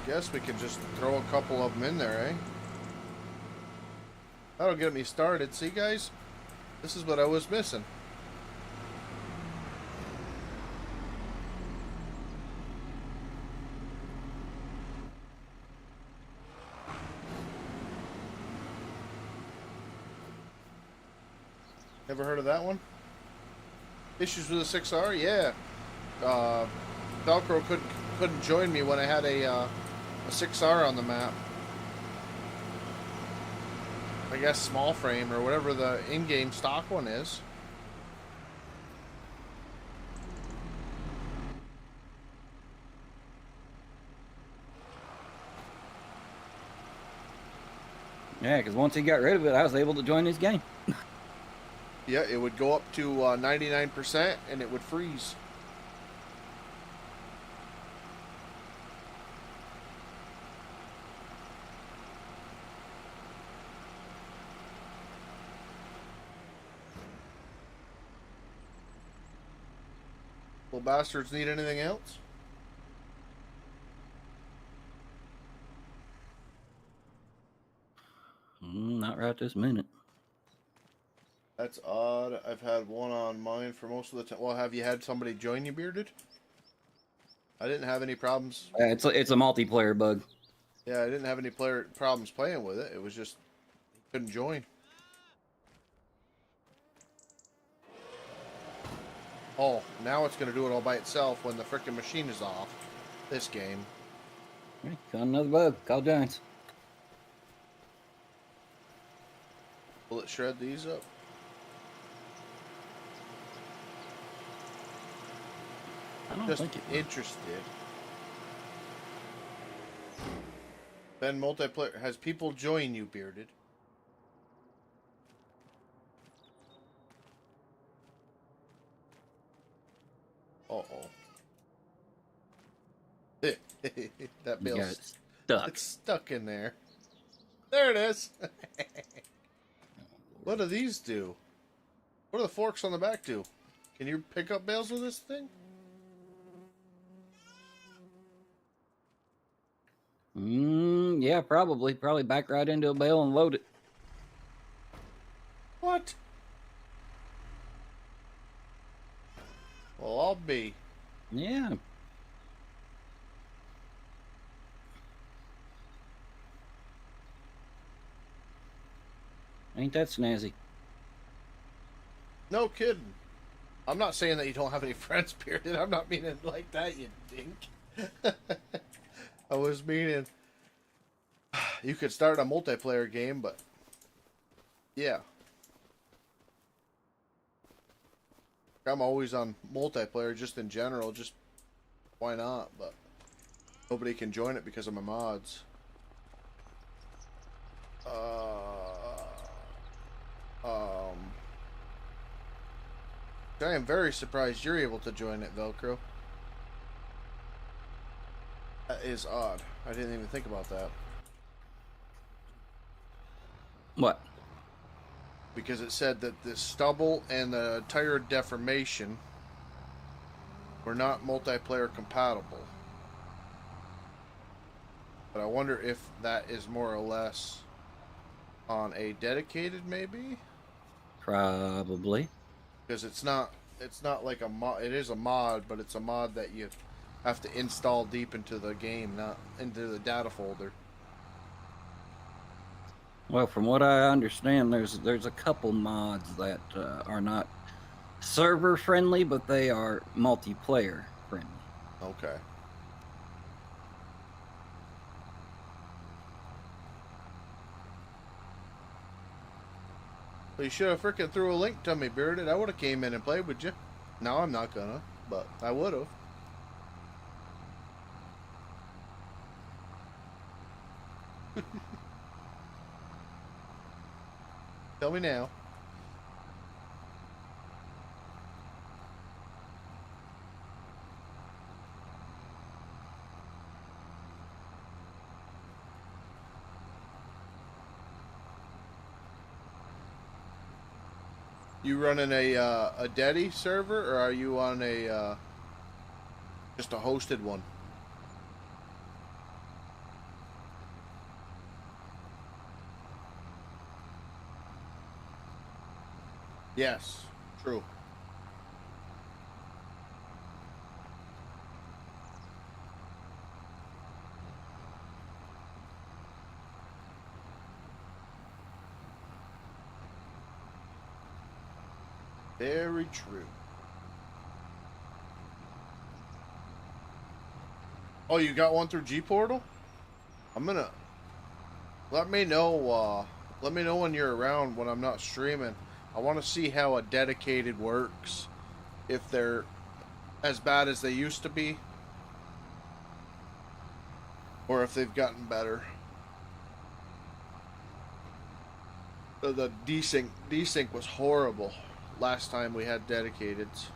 Guess we can just throw a couple of them in there, eh? That'll get me started. See, guys? This is what I was missing. Ever heard of that one? Issues with a 6R? Yeah. Velcro couldn't join me when I had a 6R on the map. I guess small frame or whatever the in-game stock one is. Yeah, because once he got rid of it, I was able to join his game. Yeah, it would go up to 99% and it would freeze. Will bastards need anything else? Not right this minute. That's odd. I've had one on mine for most of the time. Well, have you had somebody join you, Bearded? I didn't have any problems. It's a multiplayer bug. Yeah, I didn't have any problems playing with it. It was just he couldn't join. Oh, now it's going to do it all by itself when the frickin' machine is off. This game. Hey, got another bug. Call Giants. Will it shred these up? I don't Just think it will. interested. Ben, multiplayer has people join you, Bearded. Uh-oh. That You got bill's it stuck. it's stuck in there. There it is. What do these do? What do the forks on the back do? Can you pick up bales with this thing? Yeah, probably. Probably back right into a bale and load it. What? Well, I'll be. Yeah. Ain't that snazzy? No kidding. I'm not saying that you don't have any friends, period. I'm not meaning it like that, you dink. I was meaning you could start a multiplayer game, but yeah. I'm always on multiplayer just in general, just why not, but nobody can join it because of my mods. I am very surprised you're able to join it, Velcro. That is odd. I didn't even think about that. What? Because it said that the stubble and the tire deformation were not multiplayer compatible. But I wonder if that is more or less on a dedicated, maybe? Probably. Because it's not like a mod. It is a mod, but it's a mod that you have to install deep into the game, not into the data folder. Well, from what I understand, there's a couple mods that are not server friendly, but they are multiplayer friendly. Okay. Well, you should have freaking threw a link to me, Bearded. I would have came in and played with you. Now I'm not gonna, but I would have. Tell me now. You running a Deddy server, or are you on a just a hosted one? Yes, true. Very true. Oh, you got one through G Portal? I'm gonna let me know. Let me know when you're around when I'm not streaming. I want to see how a dedicated works. If they're as bad as they used to be, or if they've gotten better. The desync was horrible last time we had dedicateds.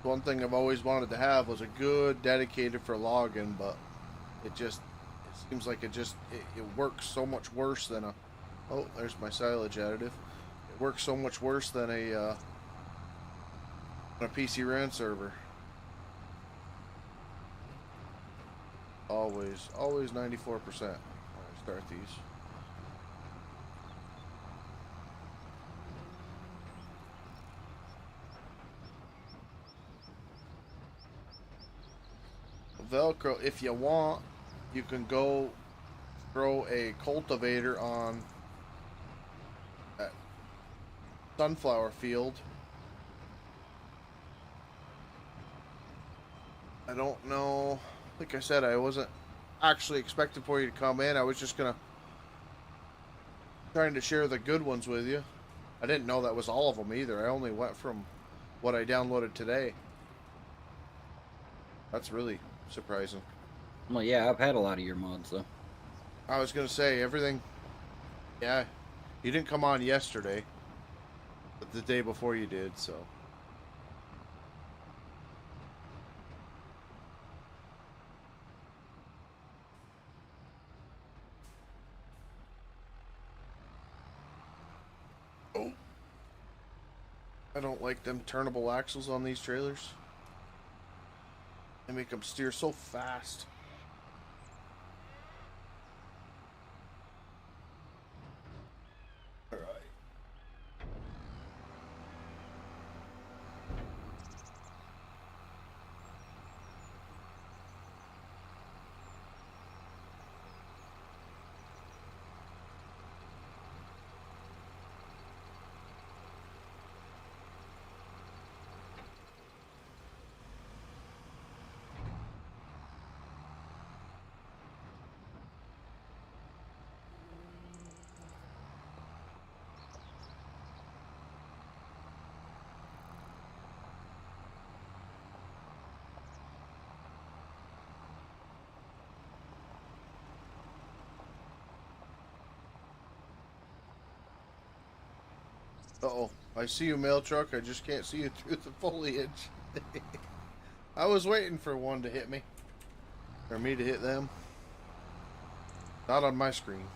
One thing I've always wanted to have was a good dedicated for login, but it seems like it works so much worse than a. Oh, there's my silage additive. It works so much worse than a PC RAN server. Always 94% when I start these. Velcro, if you want, you can go throw a cultivator on that sunflower field. I don't know. Like I said, I wasn't actually expecting for you to come in. I was just trying to share the good ones with you. I didn't know that was all of them either. I only went from what I downloaded today. That's really surprising. Well, yeah, I've had a lot of your mods, though. I was going to say, everything... Yeah, you didn't come on yesterday, but the day before you did, so... Oh! I don't like them turnable axles on these trailers. They make them steer so fast. All right. Uh-oh. I see you, mail truck. I just can't see you through the foliage. I was waiting for one to hit me. Or me to hit them. Not on my screen.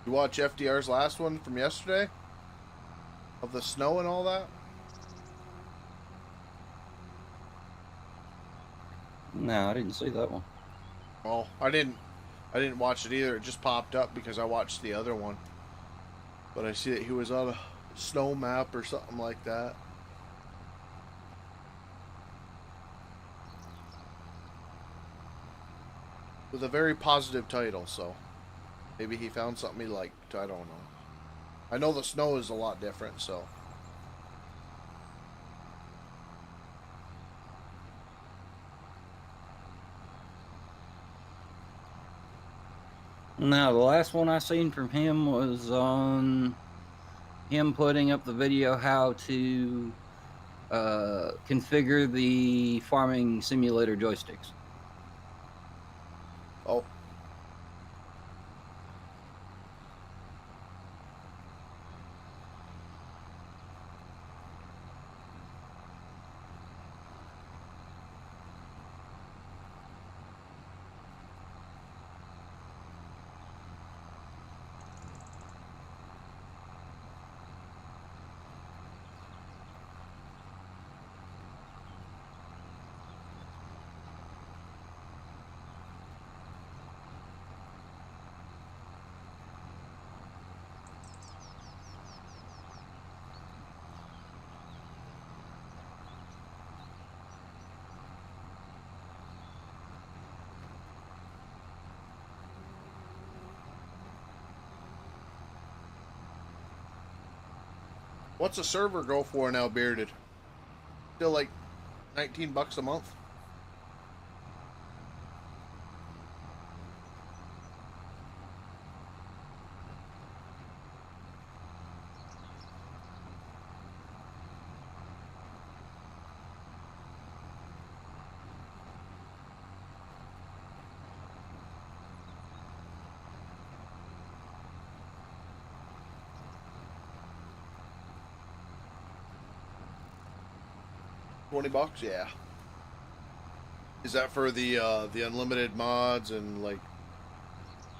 You watch FDR's last one from yesterday? Of the snow and all that? No, I didn't see that one. Well, I didn't watch it either. It just popped up because I watched the other one. But I see that he was on a snow map or something like that. with a very positive title, so maybe he found something he liked. I don't know. I know the snow is a lot different, so. Now, the last one I seen from him was on him putting up the video how to configure the farming simulator joysticks. Oh. What's a server go for now, Bearded? Still like $19 a month? $20, yeah. Is that for the unlimited mods and like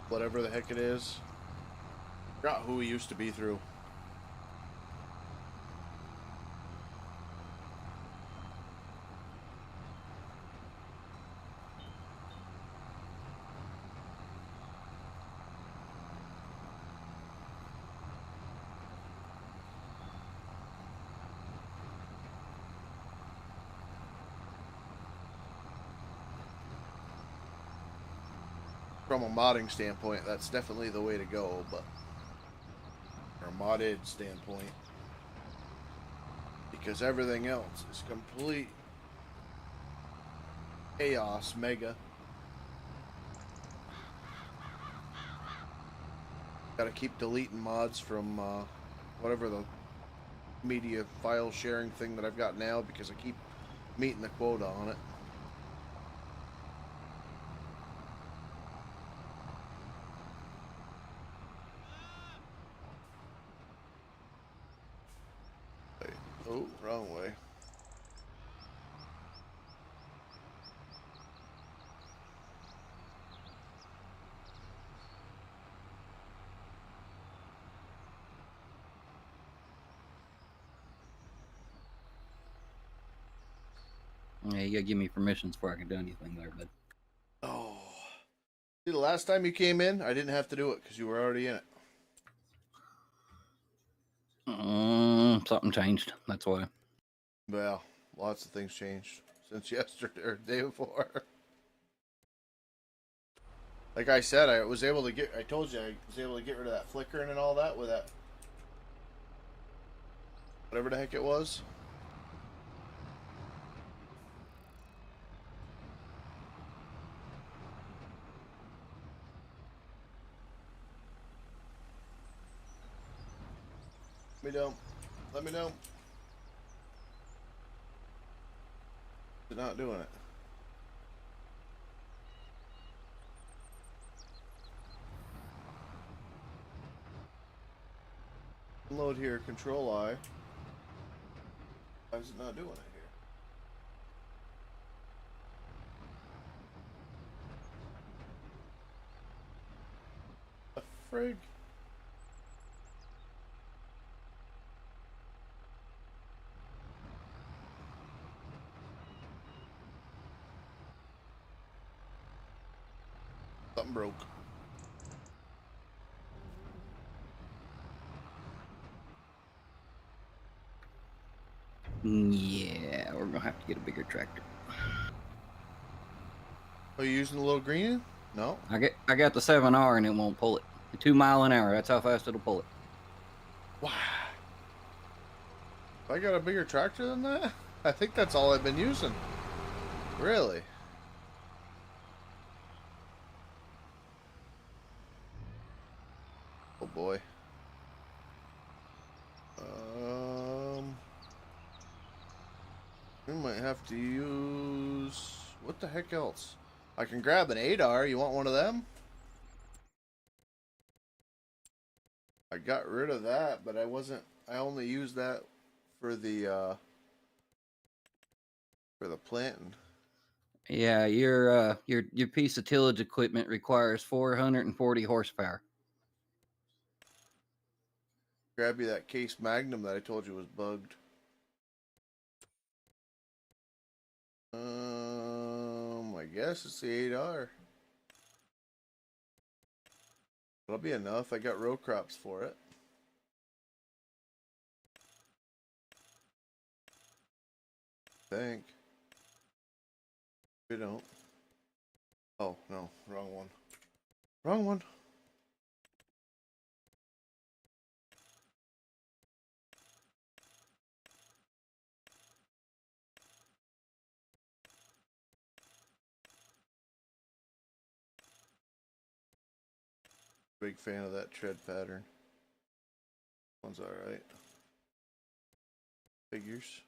whatever the heck it is? Forgot who he used to be through. From a modding standpoint, that's definitely the way to go, but from a modded standpoint, because everything else is complete chaos mega. Gotta keep deleting mods from whatever the media file sharing thing that I've got now because I keep meeting the quota on it. Oh, wrong way. Yeah, you gotta give me permissions before I can do anything there, bud. Oh. See, the last time you came in, I didn't have to do it because you were already in it. Something changed. That's why. Well, lots of things changed since yesterday or the day before. Like I said, I was able to get. I told you I was able to get rid of that flickering and all that with that whatever the heck it was. Let me know. Let me know. They're not doing it. Load here. Control I. Why is it not doing it here? The frig. Something broke. Yeah, we're gonna have to get a bigger tractor. Are you using the little green? No? I got the 7R and it won't pull it. 2 mile an hour. That's how fast it'll pull it. Wow. I got a bigger tractor than that? I think that's all I've been using. Really? Oh boy. We might have to use... What the heck else? I can grab an 8R. You want one of them? I got rid of that, but I only used that for the planting. Yeah, your piece of tillage equipment requires 440 horsepower. Grab you that Case Magnum that I told you was bugged. I guess it's the 8R. That'll be enough. I got row crops for it. I think. We don't. Oh, no. Wrong one. Wrong one. Big fan of that tread pattern. One's alright. Figures.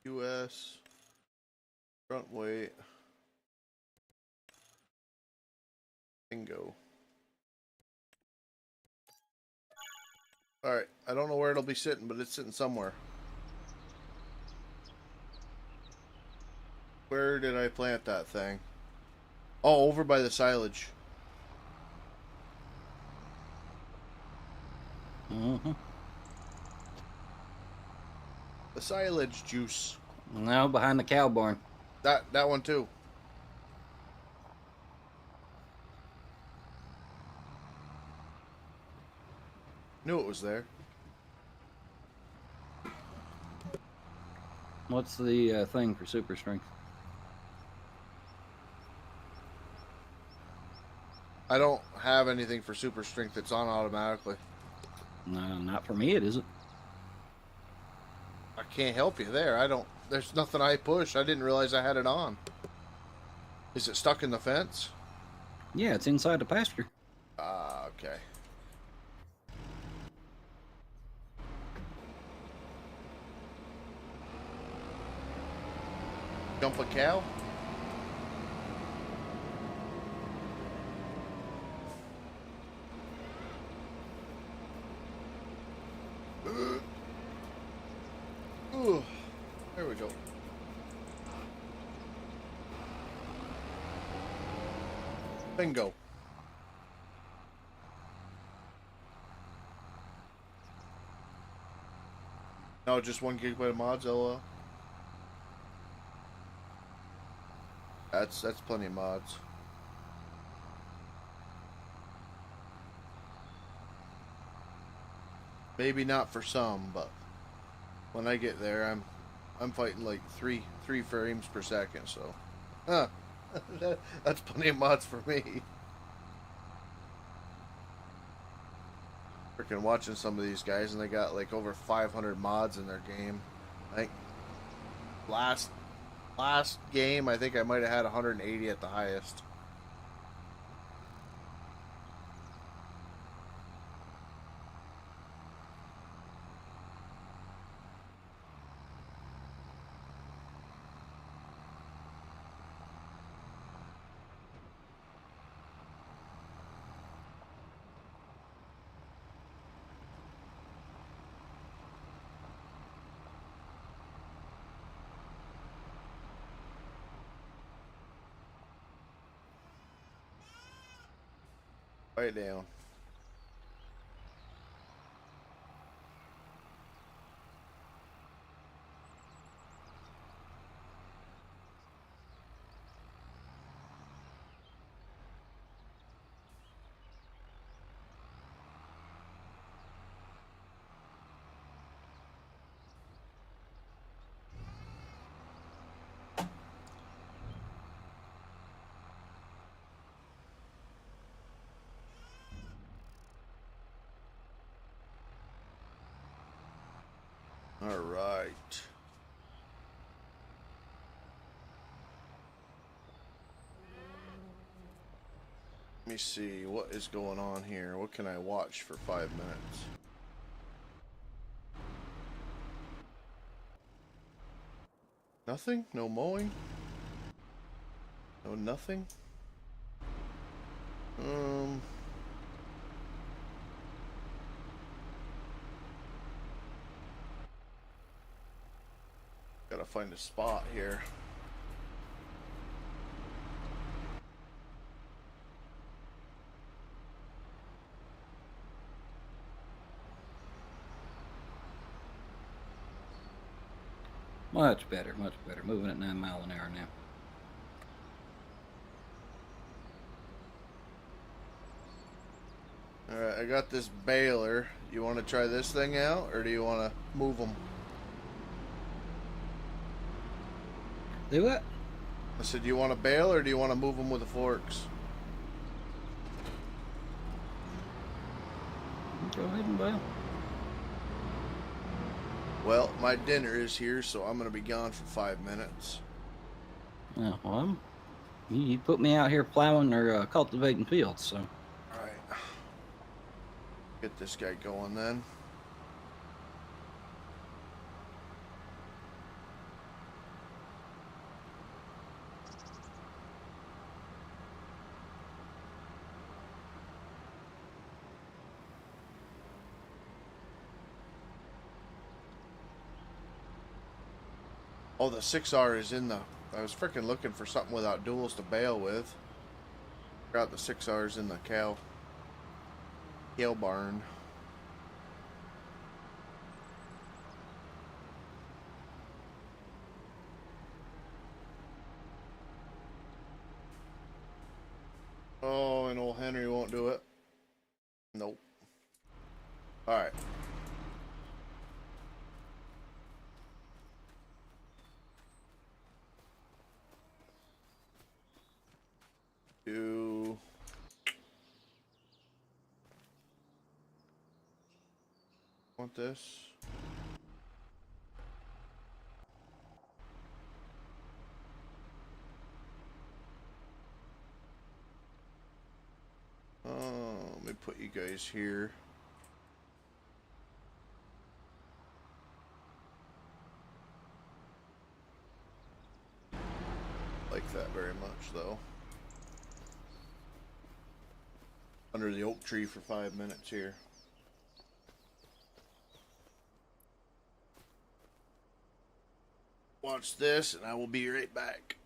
US. Front weight. Bingo. Alright, I don't know where it'll be sitting, but it's sitting somewhere. Where did I plant that thing? Oh, over by the silage. Mm-hmm. The silage juice. No, behind the cow barn. That one too. Knew it was there. What's the thing for super strength? I don't have anything for super strength that's on automatically. No, not for me. It isn't. I can't help you there. I don't. There's nothing I push. I didn't realize I had it on. Is it stuck in the fence? Yeah, it's inside the pasture. Ah, okay. Jump a cow? Ooh, there we go. Bingo. No, just 1 GB of mods, LOL. That's plenty of mods. Maybe not for some, but when I get there, I'm fighting like three frames per second. So, huh, that's plenty of mods for me. Freaking watching some of these guys, and they got like over 500 mods in their game. I think last game, I think I might have had 180 at the highest. Right down. All right. Let me see what is going on here. What can I watch for 5 minutes? Nothing? No mowing? No nothing? Gotta find a spot here. Much better, much better. Moving at 9 miles an hour now. Alright, I got this baler. You want to try this thing out, or do you want to move them? Do what? I said, do you want to bale, or do you want to move them with the forks? Go ahead and bail. Well, my dinner is here, so I'm going to be gone for 5 minutes. Yeah, well, you put me out here plowing or cultivating fields, so. Alright. Get this guy going then. Oh, the 6R is in the... I was freaking looking for something without duals to bale with. Got the 6Rs in the cow barn. Oh, and old Henry won't do it. Nope. Alright. Do... Want this? Let me put you guys here. Like that very much, though. Under the oak tree for 5 minutes here. Watch this, and I will be right back.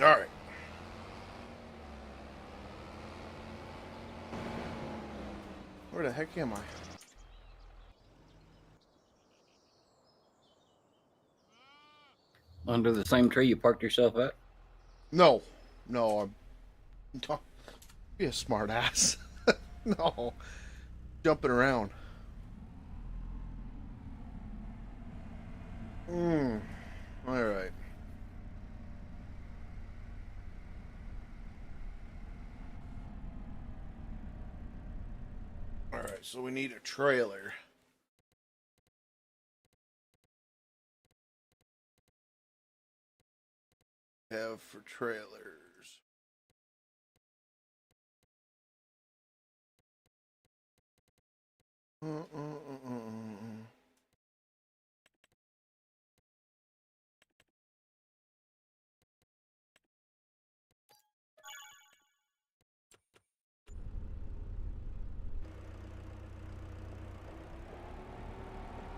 All right. Where the heck am I? Under the same tree you parked yourself at? No, I'm don't be a smart ass. No, jumping around. All right. All right, so we need a trailer. Have for trailers.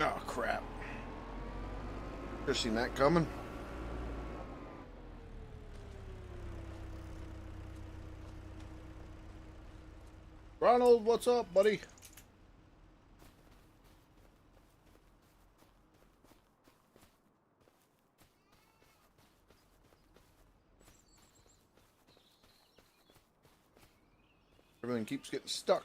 Oh crap! Just seen that coming. Ronald, what's up, buddy? Everything keeps getting stuck.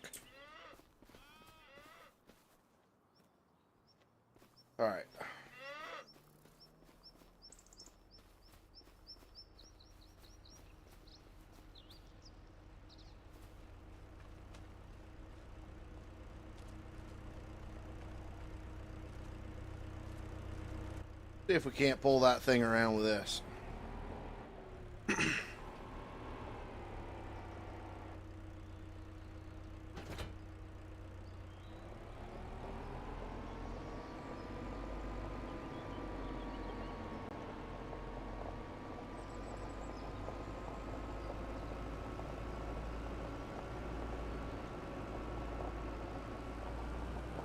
All right. See if we can't pull that thing around with this.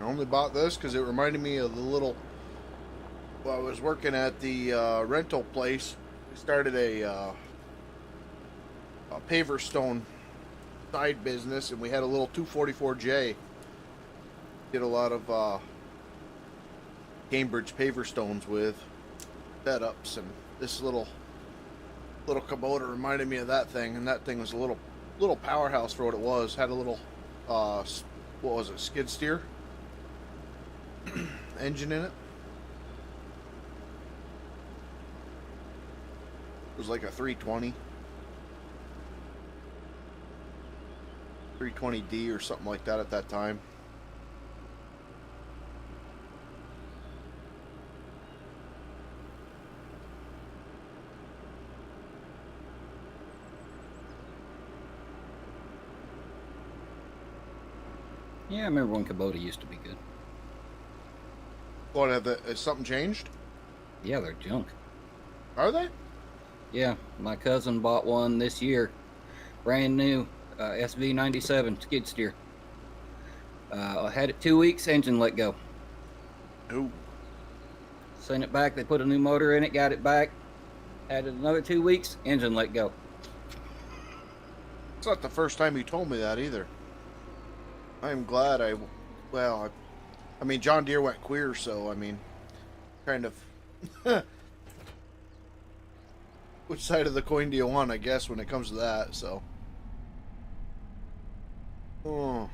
I only bought this because it reminded me of the little. Well, I was working at the rental place. We started a paver stone side business, and we had a little 244J. Did a lot of Cambridge paver stones with setups, and this little Kubota reminded me of that thing, and that thing was a little powerhouse for what it was. Had a little what was it, skid steer engine in it. It was like a 320D or something like that at that time. Yeah, I remember when Kubota used to be good. What, has something changed? Yeah, they're junk. Are they? Yeah, my cousin bought one this year, brand new, SV97 skid steer. I had it 2 weeks, engine let go. Ooh. Sent it back, they put a new motor in it, got it back. Had it another 2 weeks, engine let go. It's not the first time you told me that either. I'm glad I mean, John Deere went queer, so, I mean, kind of... Which side of the coin do you want, I guess, when it comes to that, so... Oh.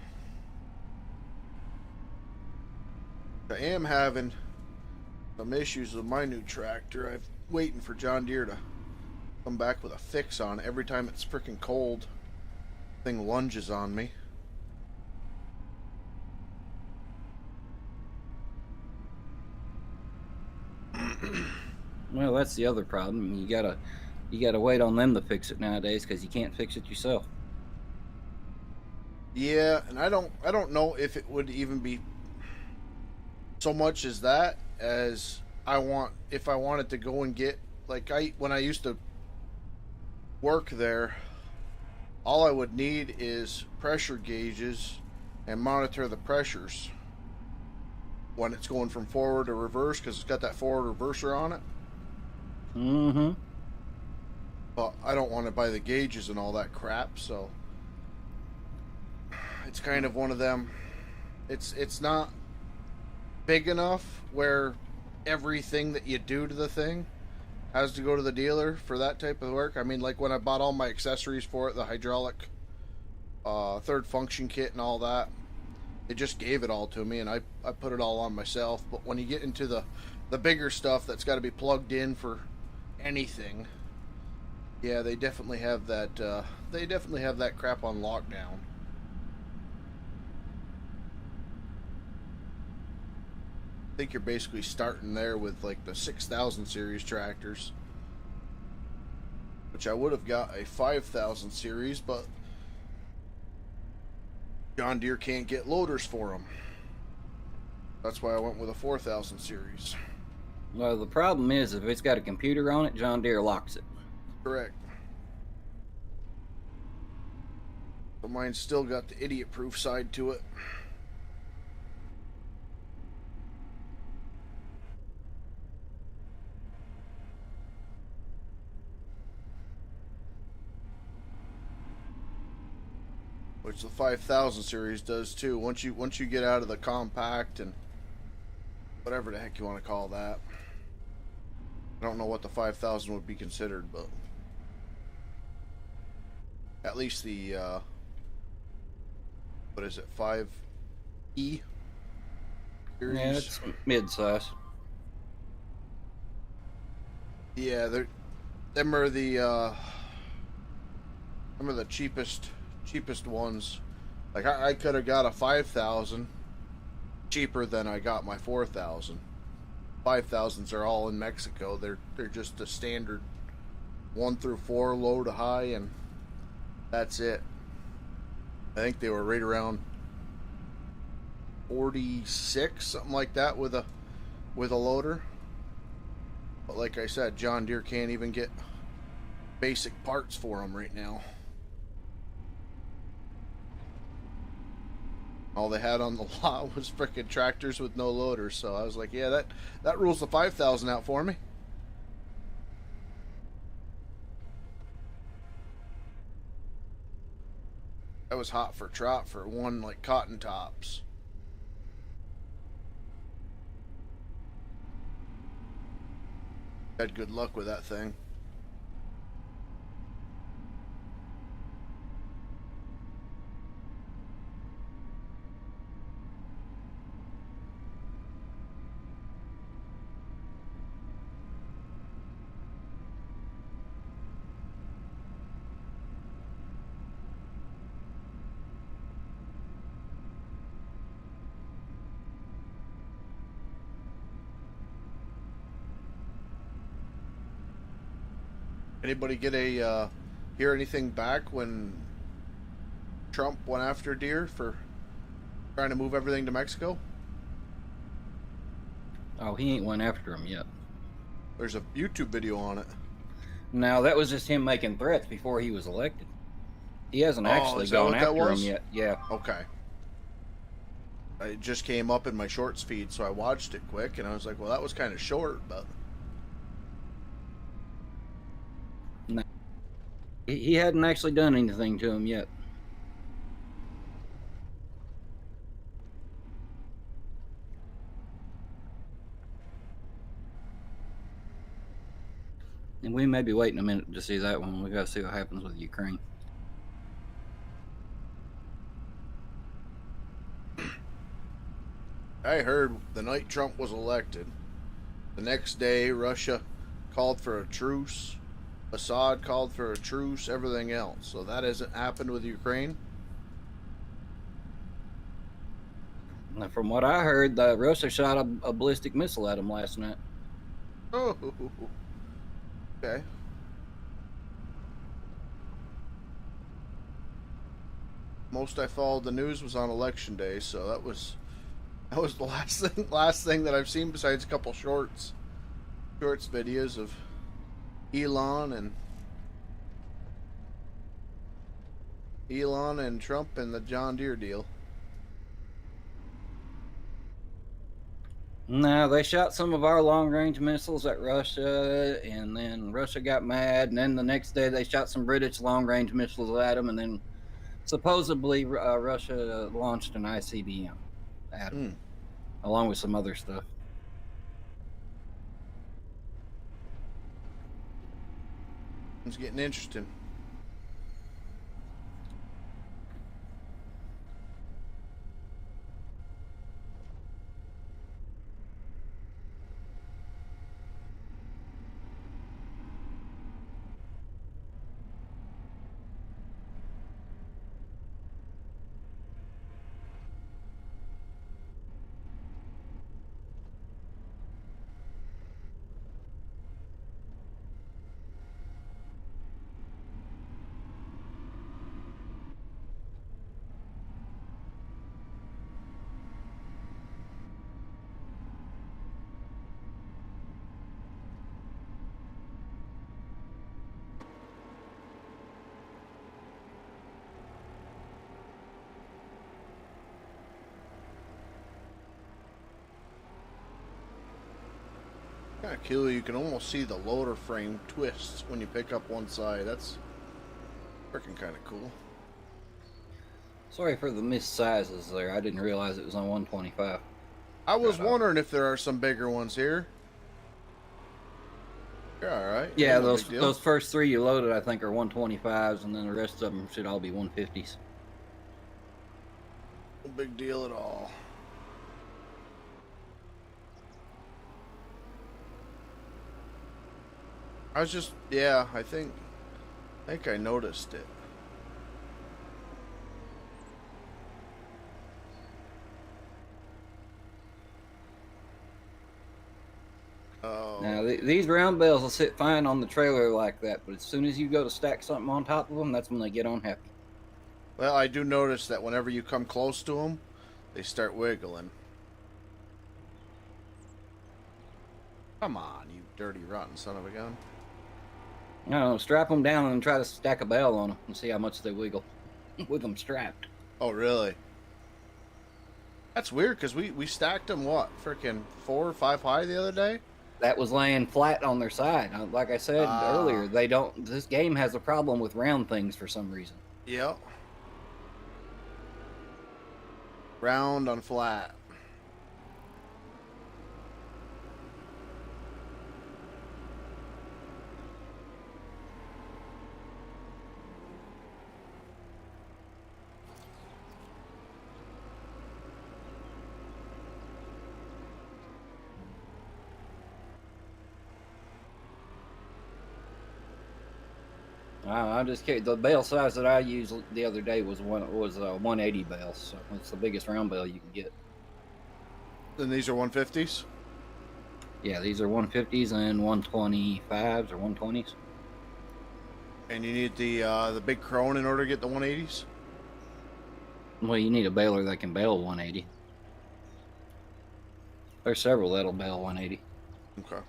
I am having some issues with my new tractor. I'm waiting for John Deere to come back with a fix on it. Every time it's freaking cold, the thing lunges on me. Well, that's the other problem. You gotta wait on them to fix it nowadays because you can't fix it yourself. Yeah, and I don't know if it would even be so much as that as if I wanted to go and get, like, when I used to work there, all I would need is pressure gauges and monitor the pressures when it's going from forward to reverse, because it's got that forward reverser on it. Mm-hmm. but I don't want to buy the gauges and all that crap, so it's kind of one of them. It's not big enough where everything that you do to the thing has to go to the dealer for that type of work. I mean, like when I bought all my accessories for it, the hydraulic third function kit and all that, it just gave it all to me, and I put it all on myself. But when you get into the bigger stuff that's got to be plugged in for anything, yeah, they definitely have that. They definitely have that crap on lockdown. I think you're basically starting there with like the 6000 series tractors, which I would have got a 5000 series, but John Deere can't get loaders for them. That's why I went with a 4000 series. Well, the problem is if it's got a computer on it, John Deere locks it. Correct. But mine's still got the idiot-proof side to it. Which the 5000 series does too. Once you get out of the compact and whatever the heck you want to call that. I don't know what the 5000 would be considered, but at least the what is it, 5E series? Yeah, it's mid-size. Yeah, them are the cheapest ones. Like I could have got a 5000 cheaper than I got my 4000. 5000s are all in Mexico. They're just a standard 1 through 4 low to high, and that's it. I think they were right around 46, something like that, with a loader. But like I said, John Deere can't even get basic parts for them right now. All they had on the lot was frickin' tractors with no loaders, so I was like, yeah, that rules the 5000 out for me. That was hot for trot for one, like cotton tops. Had good luck with that thing. Anybody get hear anything back when Trump went after Deere for trying to move everything to Mexico? Oh, he ain't went after him yet. There's a YouTube video on it. Now, that was just him making threats before he was elected. He hasn't actually gone after him yet. Yeah. Okay. It just came up in my shorts feed, so I watched it quick, and I was like, well, that was kind of short, but... No. He hadn't actually done anything to him yet. And we may be waiting a minute to see that one. We got to see what happens with Ukraine. I heard the night Trump was elected, the next day Russia called for a truce, Assad called for a truce, everything else. So that hasn't happened with Ukraine? Now, from what I heard, Russia shot a ballistic missile at him last night. Oh, okay. Most I followed the news was on election day, so that was the last thing that I've seen besides a couple shorts videos of Elon and Trump and the John Deere deal. No, they shot some of our long-range missiles at Russia, and then Russia got mad, and then the next day they shot some British long-range missiles at them, and then supposedly Russia launched an ICBM at them, Hmm. along with some other stuff. It's getting interesting. Kind of cool. You can almost see the loader frame twists when you pick up one side. That's freaking kind of cool. Sorry for the missed sizes there. I didn't realize it was on 125. I was wondering if there are some bigger ones here. You're all right. Yeah, No big deal. those first three you loaded, I think, are 125s, and then the rest of them should all be 150s. No big deal at all. I was just, yeah, I think I noticed it. Oh. Now, these round bells will sit fine on the trailer like that, but as soon as you go to stack something on top of them, that's when they get unhappy. Well, I do notice that whenever you come close to them, they start wiggling. Come on, you dirty, rotten son of a gun. I don't know, strap them down and try to stack a bell on them and see how much they wiggle with them strapped. Oh, really? That's weird, because we stacked them, what, freaking 4 or 5 high the other day? That was laying flat on their side. Like I said earlier, they don't. This game has a problem with round things for some reason. Yep. Round on flat. I'm just kidding. The bale size that I used the other day was 180 bales, so it's the biggest round bale you can get. And these are 150s? Yeah, these are 150s and 125s or 120s. And you need the big crone in order to get the 180s? Well, you need a baler that can bale 180. There's several that'll bale 180. Okay.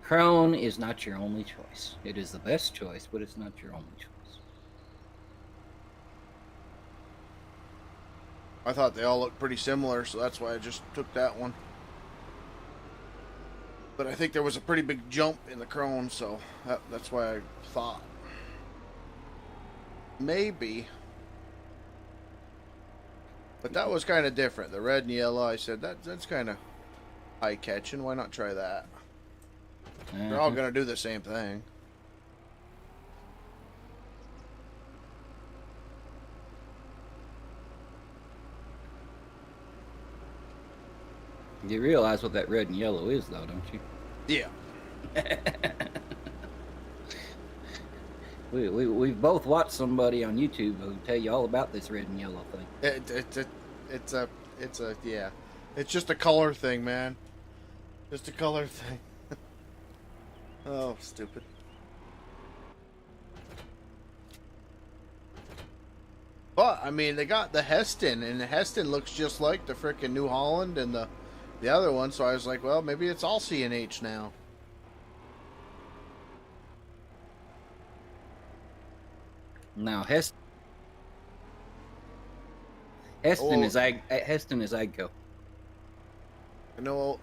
Crone is not your only choice. It is the best choice, but it's not your only choice. I thought they all looked pretty similar, so that's why I just took that one. But I think there was a pretty big jump in the crone, so that's why I thought. Maybe. But that was kind of different. The red and yellow, I said, that's kind of eye-catching. Why not try that? They're all going to do the same thing. You realize what that red and yellow is, though, don't you? Yeah. We've both watched somebody on YouTube who tell you all about this red and yellow thing. It's yeah. It's just a color thing, man. Just a color thing. Oh, stupid. But, I mean, they got the Heston, and the Heston looks just like the frickin' New Holland and the other one, so I was like, well, maybe it's all CNH now. Now, Heston is Agco. I know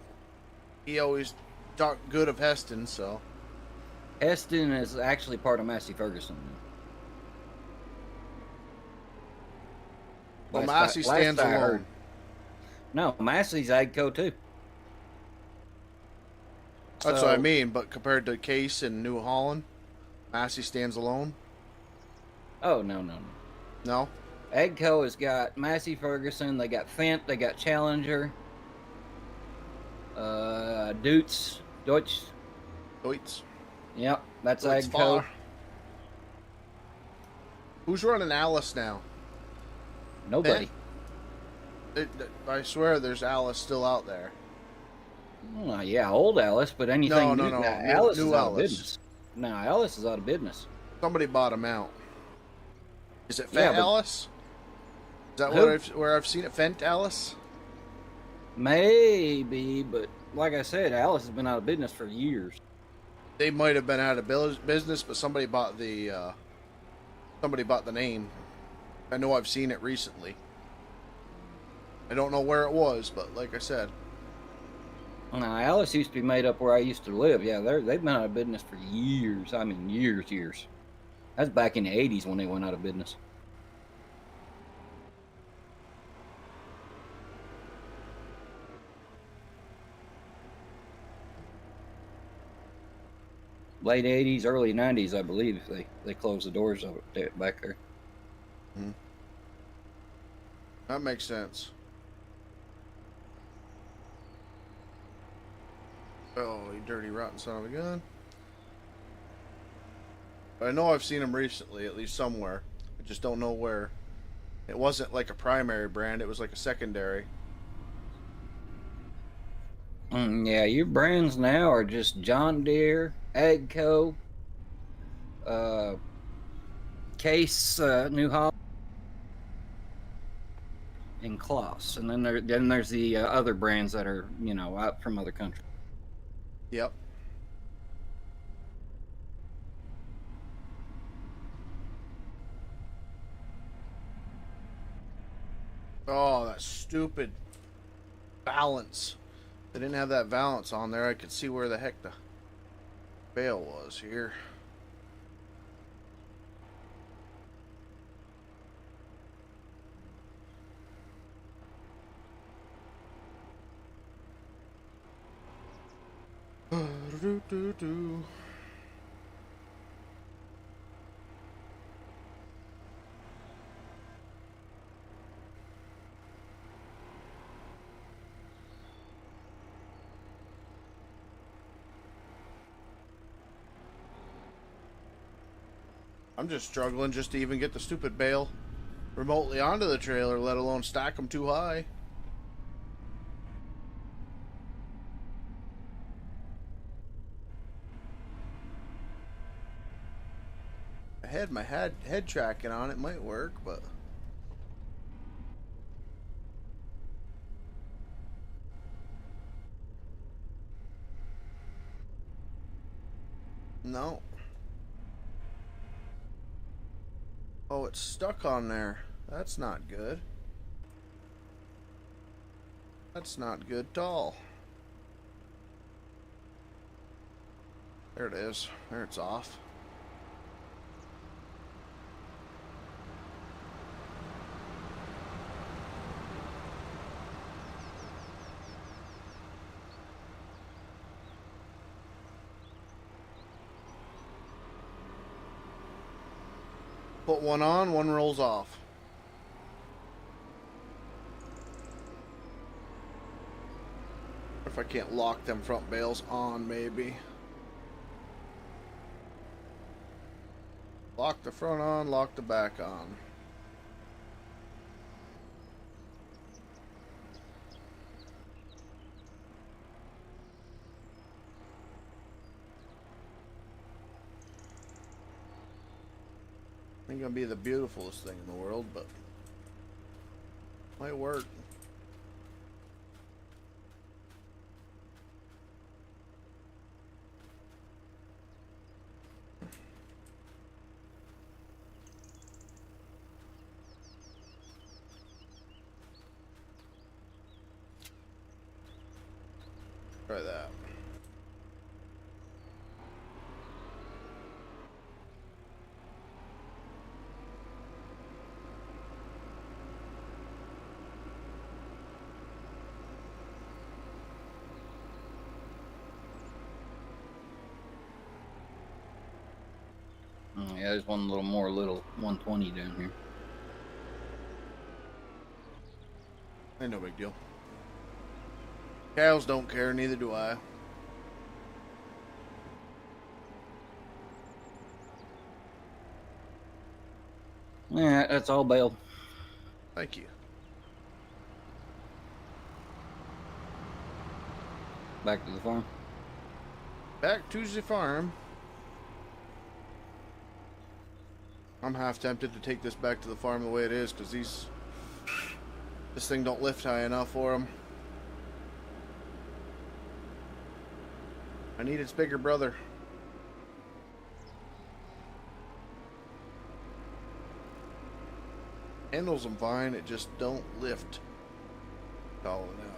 he always talked good of Heston, so. Heston is actually part of Massey Ferguson. Well, Massey stands I alone. heard. No, Massey's AGCO too. That's what I mean, but compared to Case and New Holland, Massey stands alone? Oh, no. No? AGCO has got Massey Ferguson, they got Fendt, they got Challenger, Deutz. Yep, that's Deutz AGCO. Fahr. Who's running Alice now? Nobody. I swear there's Alice still out there. Well, yeah, old Alice, but anything No. new. Alice New is out of Alice. business. No, Alice is out of business. Somebody bought him out. Is it Fendt Yeah, but- Alice? Is that Who? where I've seen it? Fendt Alice? Maybe, but like I said, Alice has been out of business for years. They might have been out of business, but somebody bought the name. I know I've seen it recently. I don't know where it was, but like I said, Now, Alice used to be made up where I used to live. Yeah, they've been out of business for years. I mean, years. That's back in the 80s when they went out of business. Late 80s, early 90s, I believe, they closed the doors of it back there. that makes sense. Oh, you dirty, rotten son of a gun. But I know I've seen them recently, at least somewhere. I just don't know where. It wasn't like a primary brand, it was like a secondary. Yeah, your brands now are just John Deere, AGCO, Case, New Holland, and Kloss. And then there's the other brands that are, out from other countries. Yep. Oh, that stupid balance. They didn't have that valance on there. I could see where the heck the bale was here. I'm just struggling just to even get the stupid bale remotely onto the trailer, let alone stack them too high. I had my head tracking on it, might work, but no. Oh, it's stuck on there. That's not good. That's not good at all. There it is. There, it's off. Put one on, one rolls off. If I can't lock them front bales on, maybe. Lock the front on, lock the back on. Ain't gonna be the beautifulest thing in the world, but might work. Try that. Yeah, there's one little 120 down here. Ain't no big deal. Cows don't care, neither do I. Yeah, that's all baled. Thank you. Back to the farm. Back to the farm. I'm half tempted to take this back to the farm the way it is, because this thing don't lift high enough for them. I need its bigger brother. Handles them fine, it just don't lift tall enough.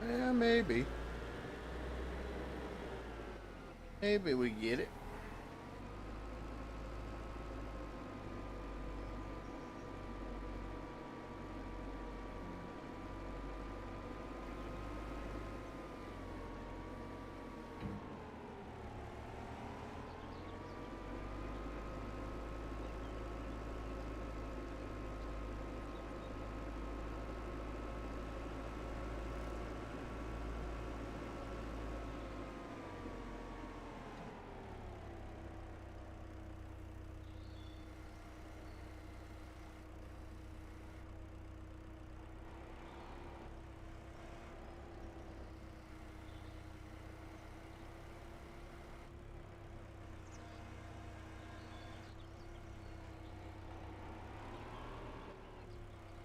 Yeah, maybe. Maybe we get it.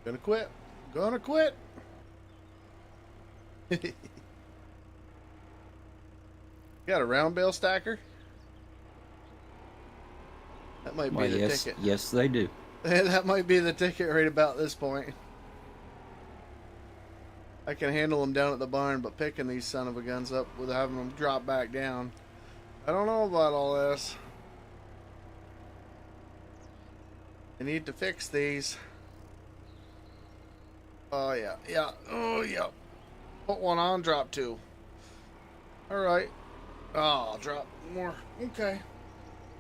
Gonna quit. Gonna quit. Got a round bale stacker? That might be the ticket. Yes, they do. That might be the ticket right about this point. I can handle them down at the barn, but picking these son of a guns up with having them drop back down, I don't know about all this. I need to fix these. Oh yeah, yeah, oh yeah. Put one on, drop two. Alright. Oh, I'll drop more. Okay.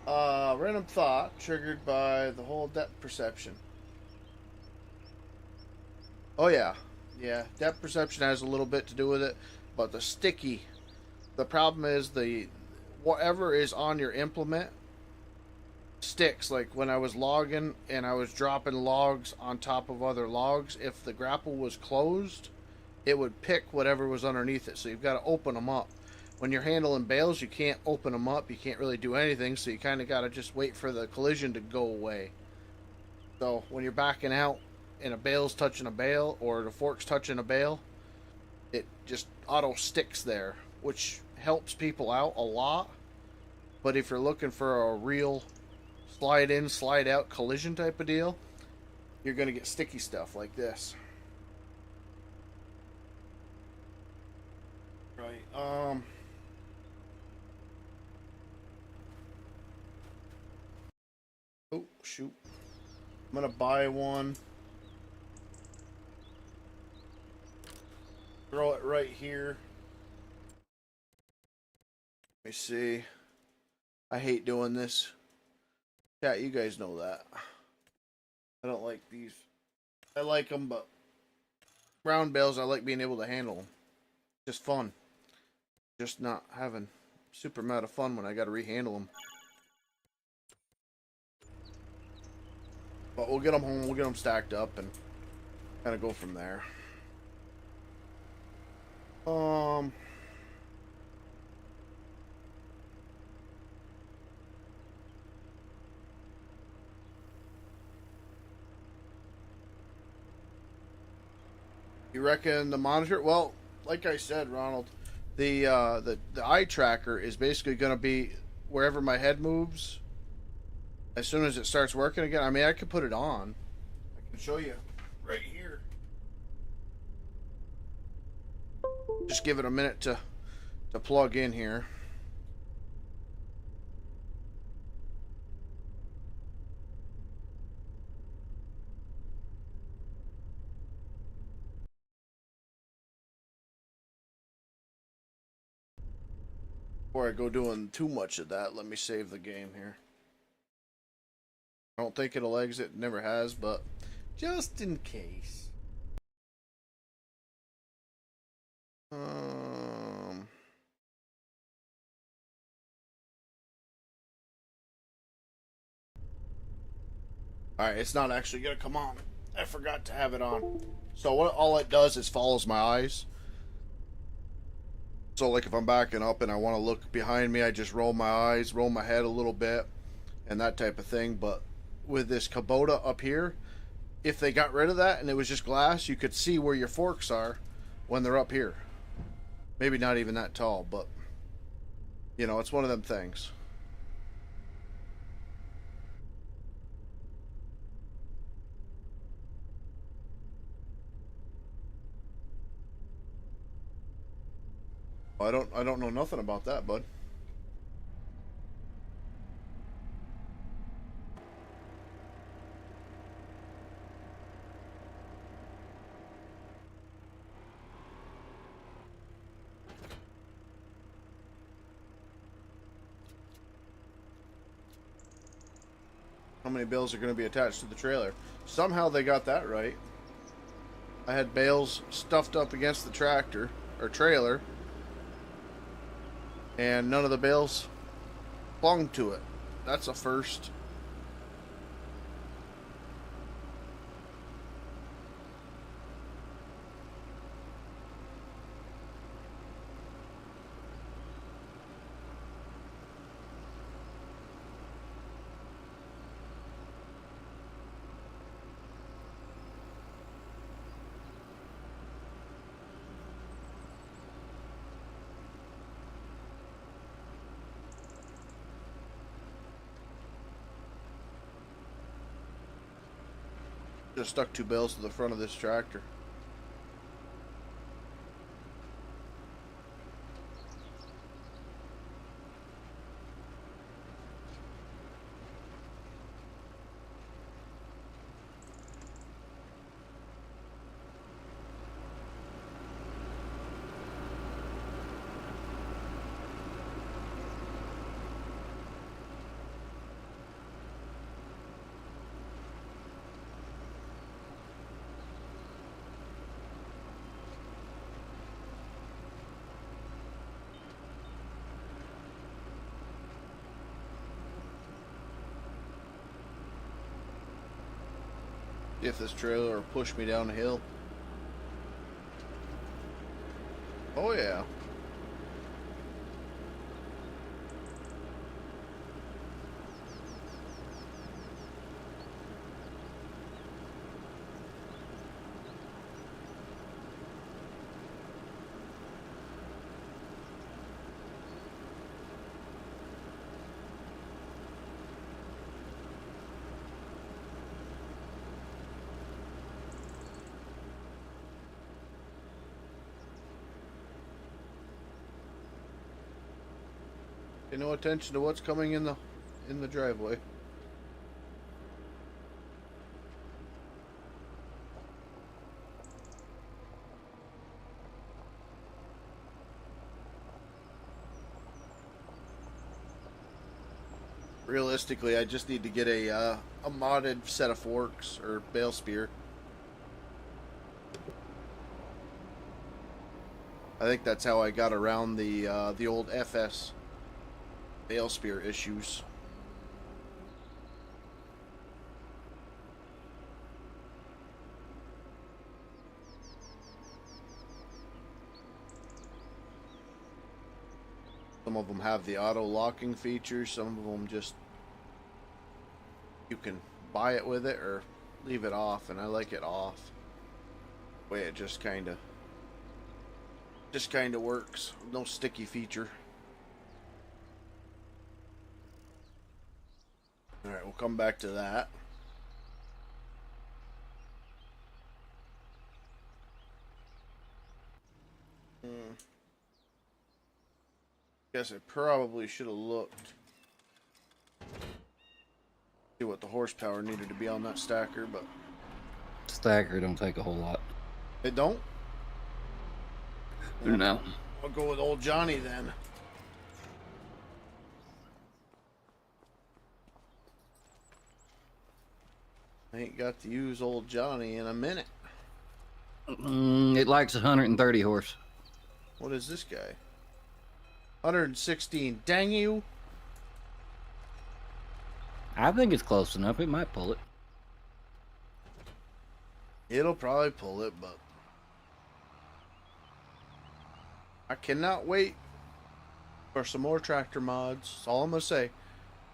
Random thought triggered by the whole depth perception. Oh yeah. Yeah, depth perception has a little bit to do with it, but the problem is whatever is on your implement sticks. Like when I was logging and I was dropping logs on top of other logs, if the grapple was closed, it would pick whatever was underneath it. So you've got to open them up. When you're handling bales, you can't open them up. You can't really do anything, so you kind of got to just wait for the collision to go away. So when you're backing out and a bale's touching a bale or the fork's touching a bale, it just auto sticks there, which helps people out a lot. But if you're looking for a real slide in, slide out collision type of deal, you're going to get sticky stuff like this. Right. Oh, shoot. I'm going to buy one. Throw it right here. Let me see. I hate doing this. Yeah, you guys know that. I don't like these. I like them, but brown bales, I like being able to handle them. Just fun. Just not having super amount of fun when I got to rehandle them. But we'll get them home. We'll get them stacked up and kind of go from there. You reckon the monitor? Well, like I said, Ronald, the eye tracker is basically going to be wherever my head moves. As soon as it starts working again, I mean, I could put it on. I can show you right here. Just give it a minute to plug in here. Before I go doing too much of that, let me save the game here. I don't think it'll exit, never has, but just in case. Alright, it's not actually gonna come on. I forgot to have it on. So what all it does is follows my eyes. So like if I'm backing up and I want to look behind me, I just roll my eyes, roll my head a little bit, and that type of thing. But with this Kubota up here, if they got rid of that and it was just glass, you could see where your forks are when they're up here. Maybe not even that tall, but you know, it's one of them things. I don't know nothing about that, bud. How many bales are going to be attached to the trailer? Somehow they got that right. I had bales stuffed up against the tractor or trailer, and none of the bales clung to it. That's a first. Just stuck 2 bales to the front of this tractor. If this trailer will push me down the hill. Oh yeah. Pay no attention to what's coming in the driveway. Realistically, I just need to get a modded set of forks or bale spear. I think that's how I got around the old FS bale spear issues. Some of them have the auto locking feature. Some of them just you can buy it with it or leave it off, and I like it off. The way it just kind of works. No sticky feature. All right, we'll come back to that. Guess I probably should have looked. See what the horsepower needed to be on that stacker, but Stacker don't take a whole lot. it don't. No. I'll go with old Johnny then. I ain't got to use old Johnny in a minute. It likes 130 horse. What is this guy? 116. Dang you. I think it's close enough. It might pull it. It'll probably pull it, but I cannot wait for some more tractor mods. That's all I'm going to say.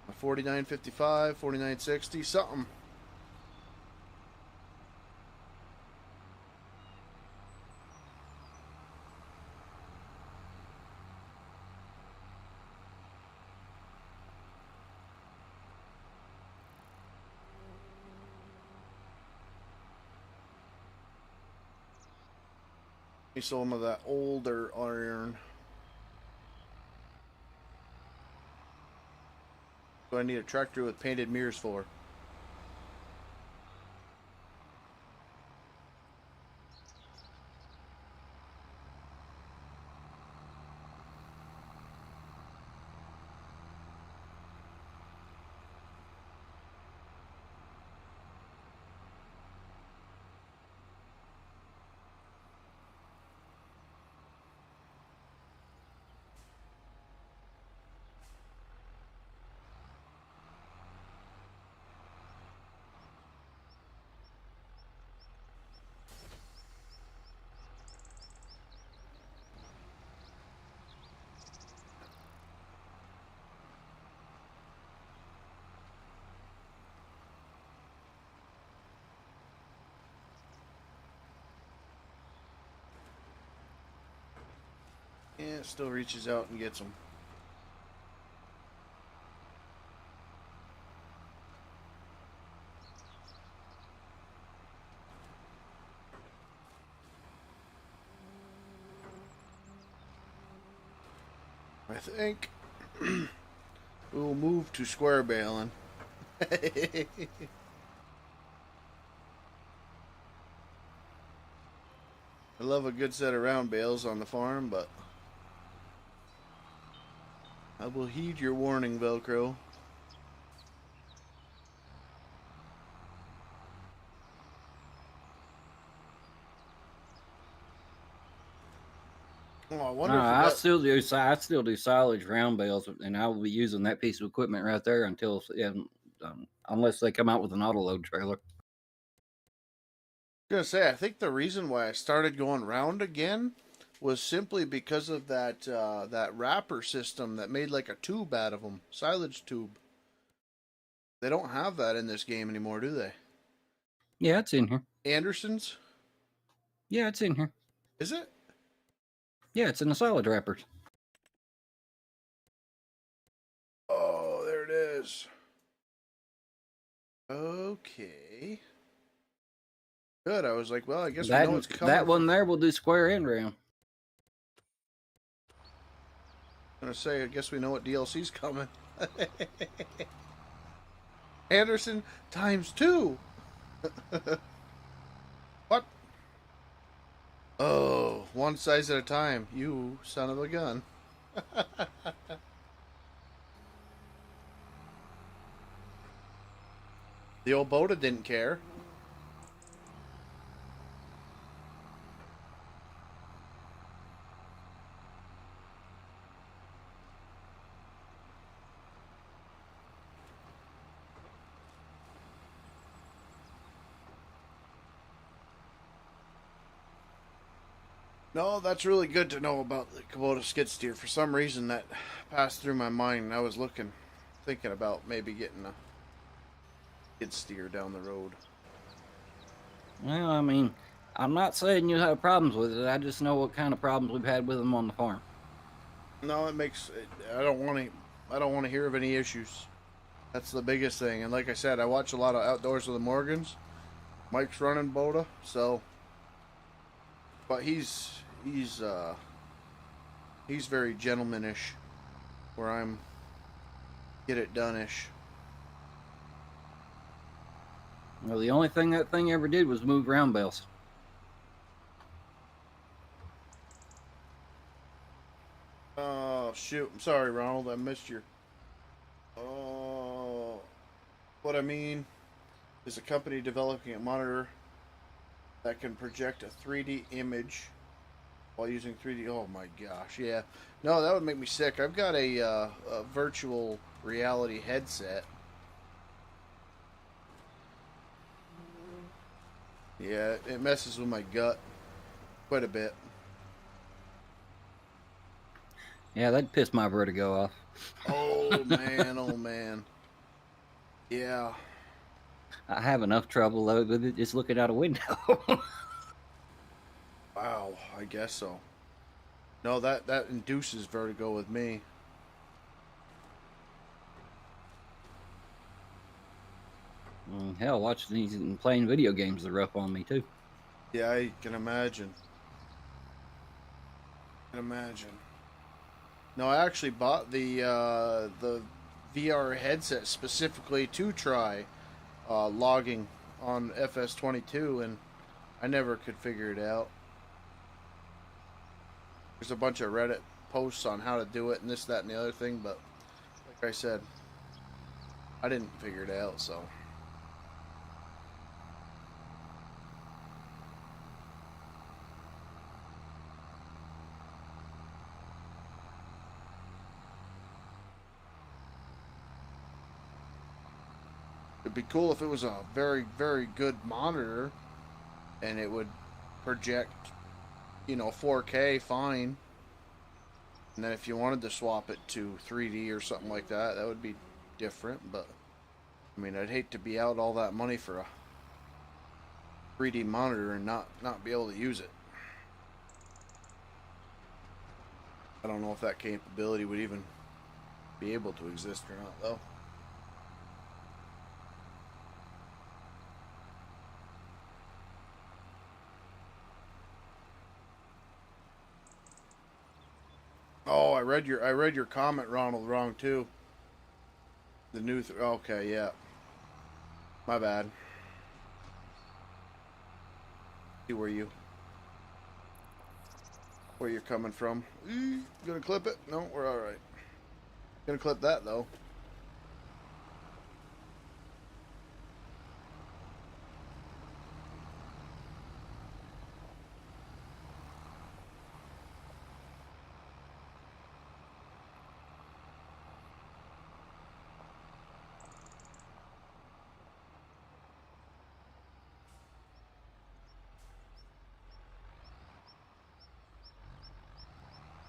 A 4955, 4960, something. Some of that older iron. What do I need a tractor with painted mirrors for? Yeah, it still reaches out and gets them. I think we'll move to square baling. I love a good set of round bales on the farm, but I will heed your warning, Velcro. Oh, I wonder No, if I still do silage round bales, and I will be using that piece of equipment right there until unless they come out with an auto load trailer. I was gonna say, I think the reason why I started going round again was simply because of that wrapper system that made like a tube out of them, silage tube. They don't have that in this game anymore, do they? Yeah, it's in here. Anderson's? Yeah, it's in here. Is it? Yeah, it's in the silage wrappers. Oh, there it is. Okay. Good. I was like, well, I guess we know what's coming. That one there will do square and round. I'm gonna say, I guess we know what DLC's coming. Anderson times 2. What? Oh, one size at a time. You son of a gun. The old Boda didn't care. No, that's really good to know about the Kubota skid steer. For some reason, that passed through my mind. I was thinking about maybe getting a skid steer down the road. Well, I mean, I'm not saying you have problems with it. I just know what kind of problems we've had with them on the farm. No, it makes. I don't want to. I don't want to hear of any issues. That's the biggest thing. And like I said, I watch a lot of Outdoors with the Morgans. Mike's running Boda, so. But he's very gentlemanish, where I'm get it done-ish. Well, the only thing that thing ever did was move round bales. Oh shoot! I'm sorry, Ronald. I missed your. Oh, what I mean is a company developing a monitor that can project a 3D image while using 3D. Oh my gosh, yeah. No, that would make me sick. I've got a virtual reality headset. Yeah, it messes with my gut quite a bit. Yeah, that'd piss my vertigo off. Oh man, oh man. Yeah. I have enough trouble though with it just looking out a window. Wow, I guess so. No, that induces vertigo with me. Hell, watching these and playing video games are rough on me too. Yeah, I can imagine. Can imagine. No, I actually bought the VR headset specifically to try logging on FS22, and I never could figure it out. There's a bunch of Reddit posts on how to do it and this, that, and the other thing, but like I said, I didn't figure it out, so. It'd be cool if it was a very, very good monitor and it would project, 4K fine. And then if you wanted to swap it to 3D or something like that, that would be different. But, I mean, I'd hate to be out all that money for a 3D monitor and not be able to use it. I don't know if that capability would even be able to exist or not, though. Oh, I read your comment, Ronald, wrong too. The new okay, yeah. My bad. See where you're coming from. Gonna clip it? No, we're all right. Gonna clip that though.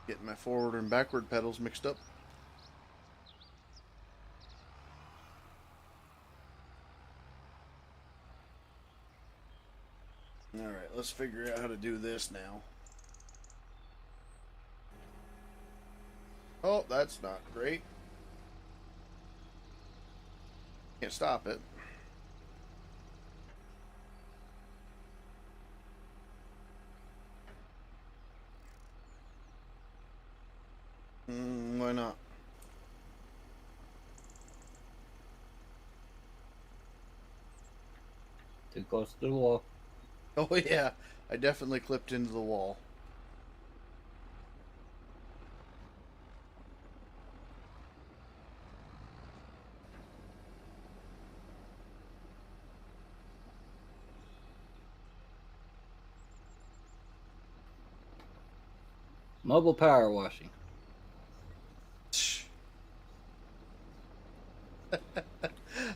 Getting my forward and backward pedals mixed up. Alright, let's figure out how to do this now. Oh, that's not great. Can't stop it. Why not? Too close to the wall. Oh yeah, I definitely clipped into the wall. Mobile power washing.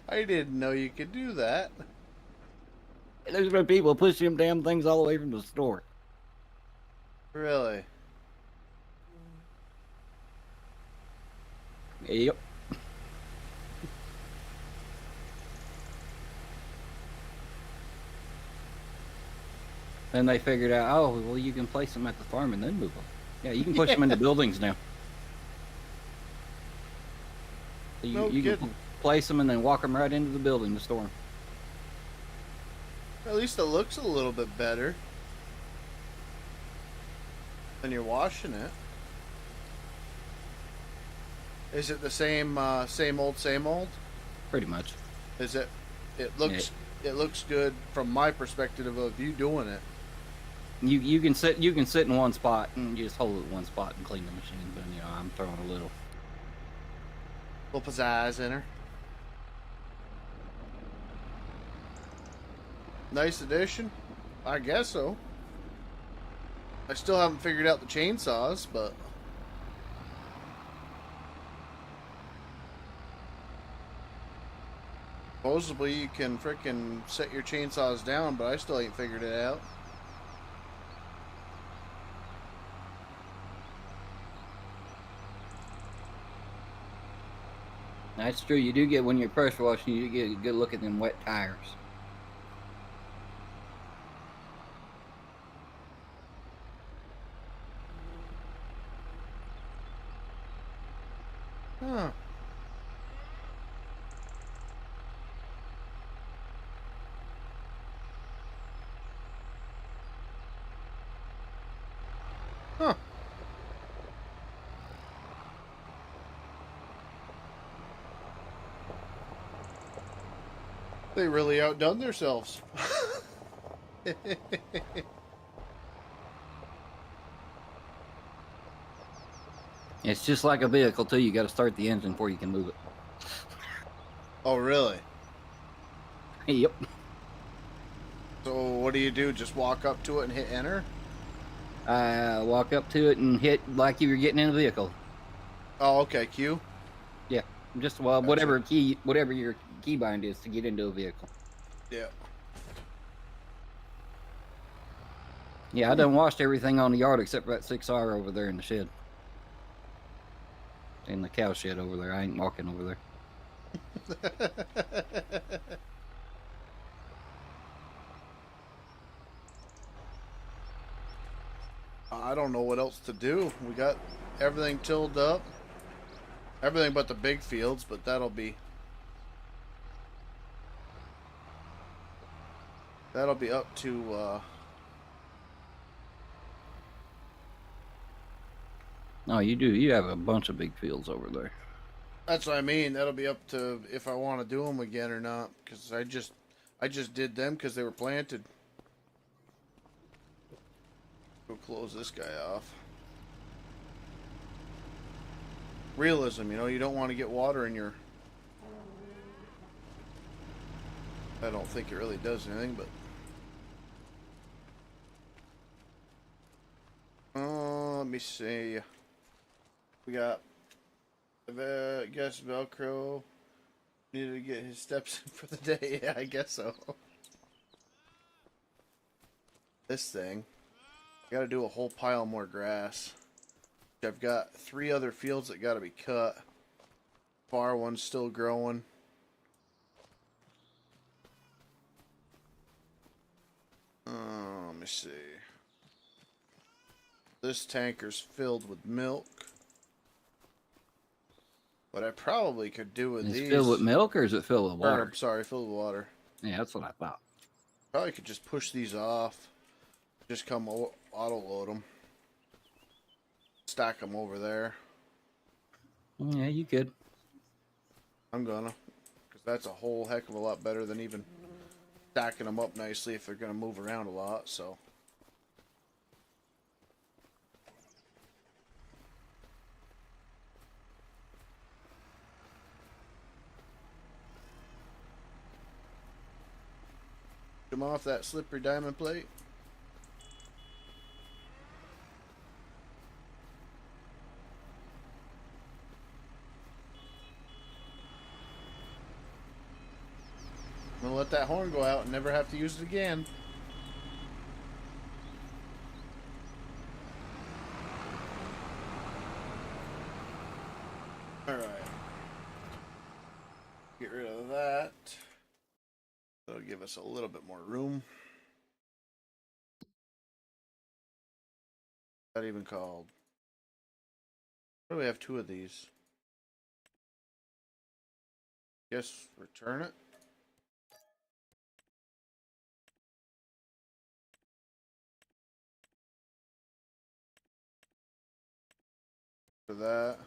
I didn't know you could do that. There's been people pushing them damn things all the way from the store. Really? Yep. Then they figured out, oh, well, you can place them at the farm and then move them. Yeah, you can push them into buildings now. So No you kidding. can place them and then walk them right into the building to store them. At least it looks a little bit better when you're washing it. Is it the same same old? Pretty much. Is it? It looks good from my perspective of you doing it. You can sit in one spot and you just hold it in one spot and clean the machine. But you know, I'm throwing a little Pizzazz in her. Nice addition. I guess so. I still haven't figured out the chainsaws, but supposedly you can frickin' set your chainsaws down, but I still ain't figured it out. That's true. You do get, when you're pressure washing, you get a good look at them wet tires. Huh. Huh. They really outdone themselves. It's just like a vehicle too. You got to start the engine before you can move it. Oh, really? Yep. So what do? Just walk up to it and hit enter? Walk up to it and hit like you were getting in a vehicle. Oh, okay. Q. Yeah. Just Gotcha. whatever your keybind is to get into a vehicle. Yeah. Yeah, I done washed everything on the yard except for that 6R over there in the shed. In the cow shed over there. I ain't walking over there. I don't know what else to do. We got everything tilled up. Everything but the big fields, but that'll be up to Oh, you do. You have a bunch of big fields over there. that's what I mean. That'll be up to if I want to do them again or not, because I just did them because they were planted. Go close this guy off. Realism, you know, you don't want to get water in your... I don't think it really does anything, but... let me see. We got... I guess Velcro needed to get his steps in for the day. Yeah, I guess so. This thing. I gotta do a whole pile more grass. I've got 3 other fields that gotta be cut. Far one's still growing. Let me see. This tanker's filled with milk. What I probably could do with these... Is it filled with milk or is it filled with water? I'm sorry, filled with water. Yeah, that's what I thought. Probably could just push these off. Just come auto-load them. Stack them over there. Yeah, you could. I'm gonna. Because that's a whole heck of a lot better than even stacking them up nicely if they're gonna move around a lot, so... Come off that slippery diamond plate. gonna let that horn go out and never have to use it again. Alright. Get rid of that. That'll give us a little bit more room. What's that even called? Why do we have two of these? Yes, return it. For that,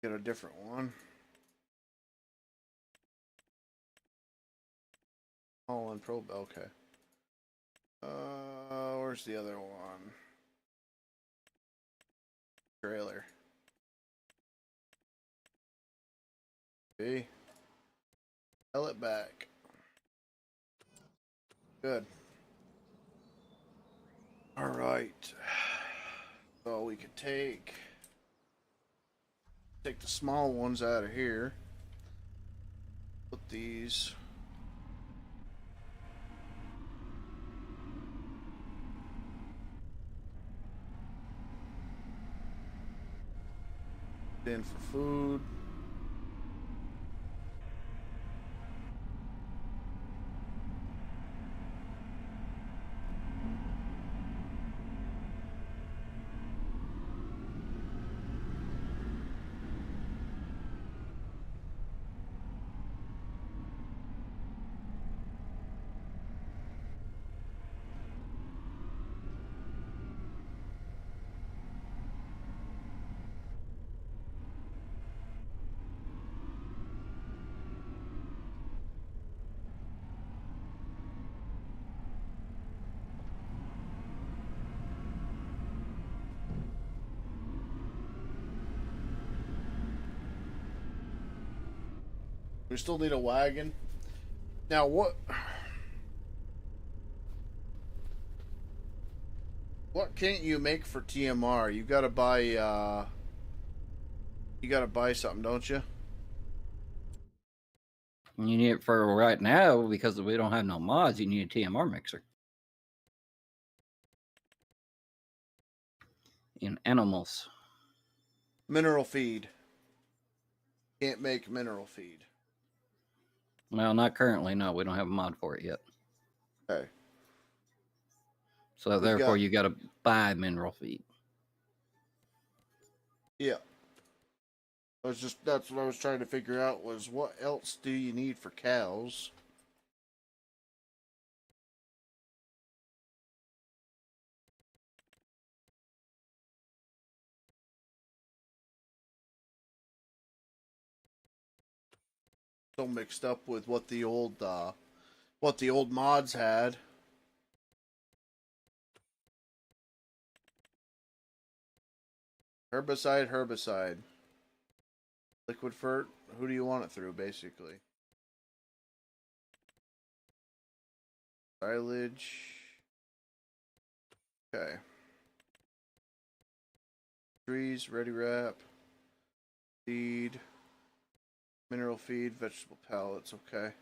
get a different one. All in probe. Okay. Where's the other one? Trailer. See? Sell it back. Good. All right. So we could take the small ones out of here. Put these in for food. We still need a wagon. Now what can't you make for TMR? You gotta buy something, don't you? You need it for right now because we don't have no mods. You need a TMR mixer. In animals. Mineral feed. Can't make mineral feed. Well, not currently. No, we don't have a mod for it yet. Okay. So therefore, you got to buy mineral feed. Yeah. That's what I was trying to figure out was what else do you need for cows? So mixed up with what the old mods had. Herbicide. Liquid fert, who do you want it through, basically? Silage. Okay. Trees, ready wrap. Feed. Mineral feed, vegetable pellets, okay.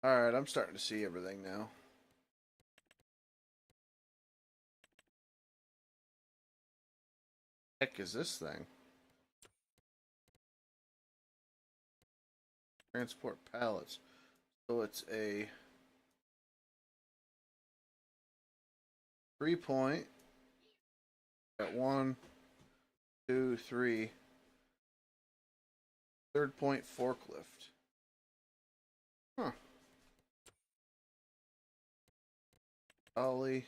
Alright, I'm starting to see everything now. Heck is this thing? Transport pallets. So it's a 3-point at 1, 2, 3. Third point forklift. Huh. Ollie.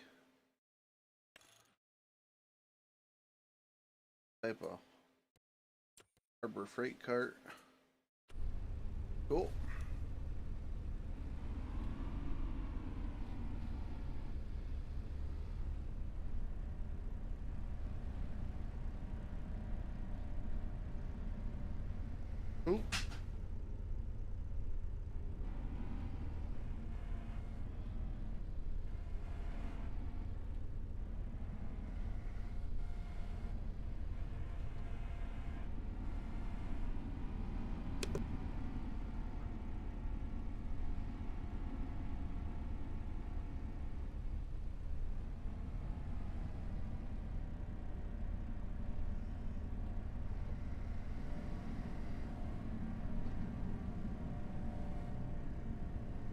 Typo. Harbor freight cart. Cool. Ooh.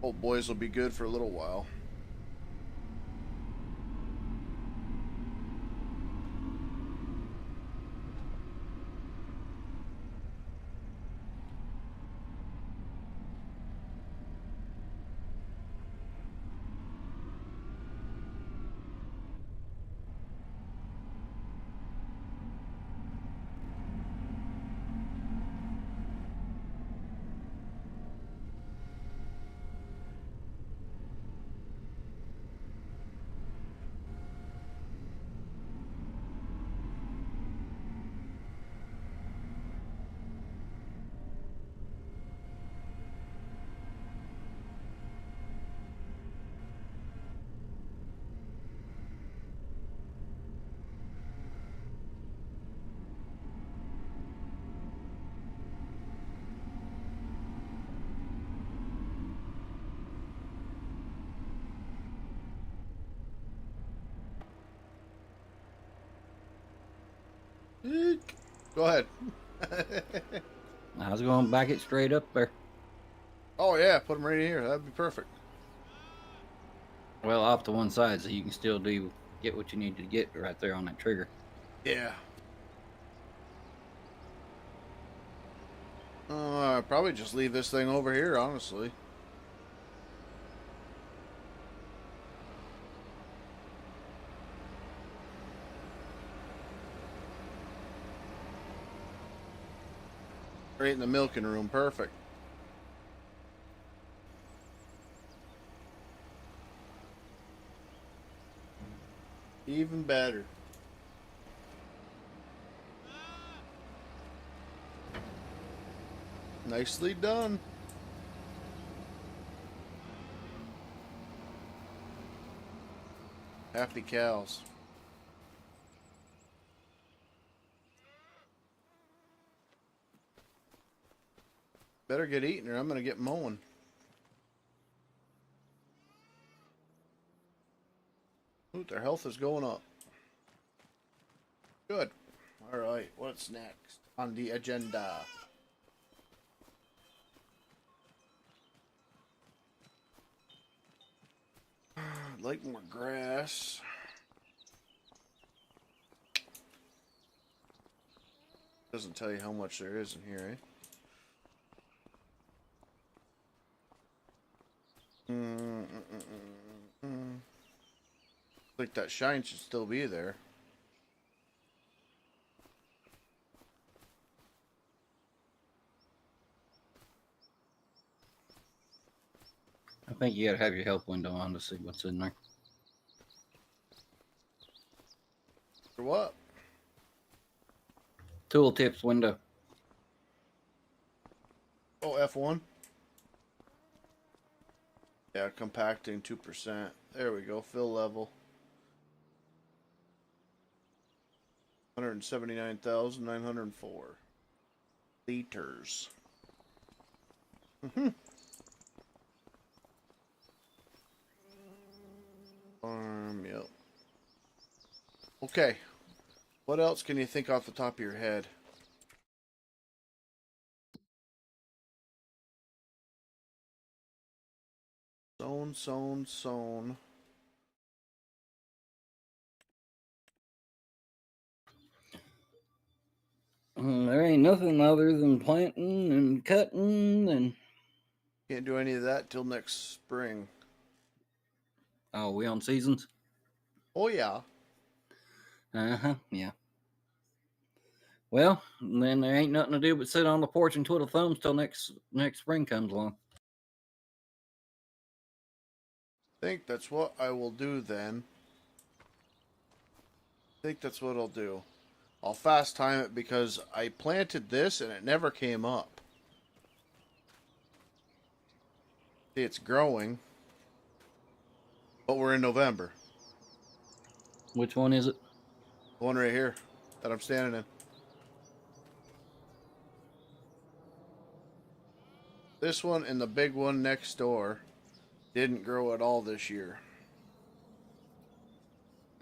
Old boys will be good for a little while. Eek. Go ahead. I was going to back it straight up there. Oh yeah, put them right here. That'd be perfect. Well, off to one side so you can still get what you need to get right there on that trigger. Yeah. I'd probably just leave this thing over here, honestly. Right in the milking room, perfect. Even better. Nicely done. Happy cows. Better get eating or I'm going to get mowing. Ooh, their health is going up. Good. Alright, what's next on the agenda? I'd like more grass. Doesn't tell you how much there is in here, eh? Like that shine should still be there. I think you got to have your help window on to see what's in there. For what? Tooltips window. Oh, F1? Yeah, compacting 2%. There we go, fill level. 179,904 liters. Yep. Okay. What else can you think off the top of your head? Sown. There ain't nothing other than planting and cutting and. Can't do any of that till next spring. Oh, we on seasons? Oh yeah. Yeah. Well, then there ain't nothing to do but sit on the porch and twiddle thumbs till next spring comes along. I think that's what I will do then. I think that's what I'll do. I'll fast time it because I planted this and it never came up. See, it's growing. But we're in November. Which one is it? The one right here that I'm standing in. This one and the big one next door didn't grow at all this year.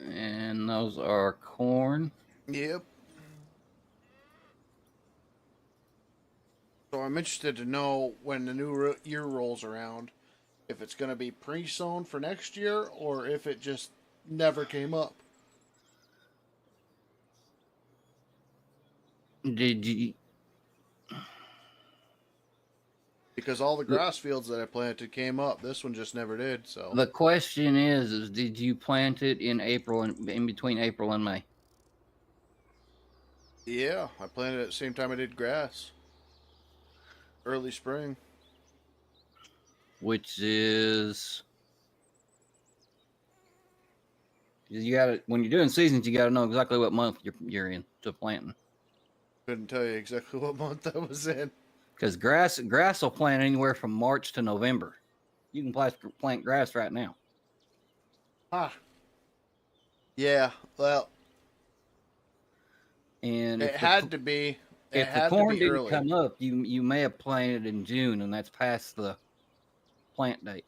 And those are corn. Yep. So I'm interested to know when the new year rolls around if it's going to be pre-sown for next year or if it just never came up. Did you? Because all the grass fields that I planted came up. This one just never did. So The question is did you plant it in April and in between April and May? yeah, I planted it at the same time I did grass. Early spring. Which is you got to when you're doing seasons, you got to know exactly what month you're in to planting. Couldn't tell you exactly what month I was in. Because grass will plant anywhere from March to November. You can plant grass right now. Ah. Yeah, well, And it had to be. It if the had to corn be didn't early. come up, you may have planted in June, and that's past the plant date.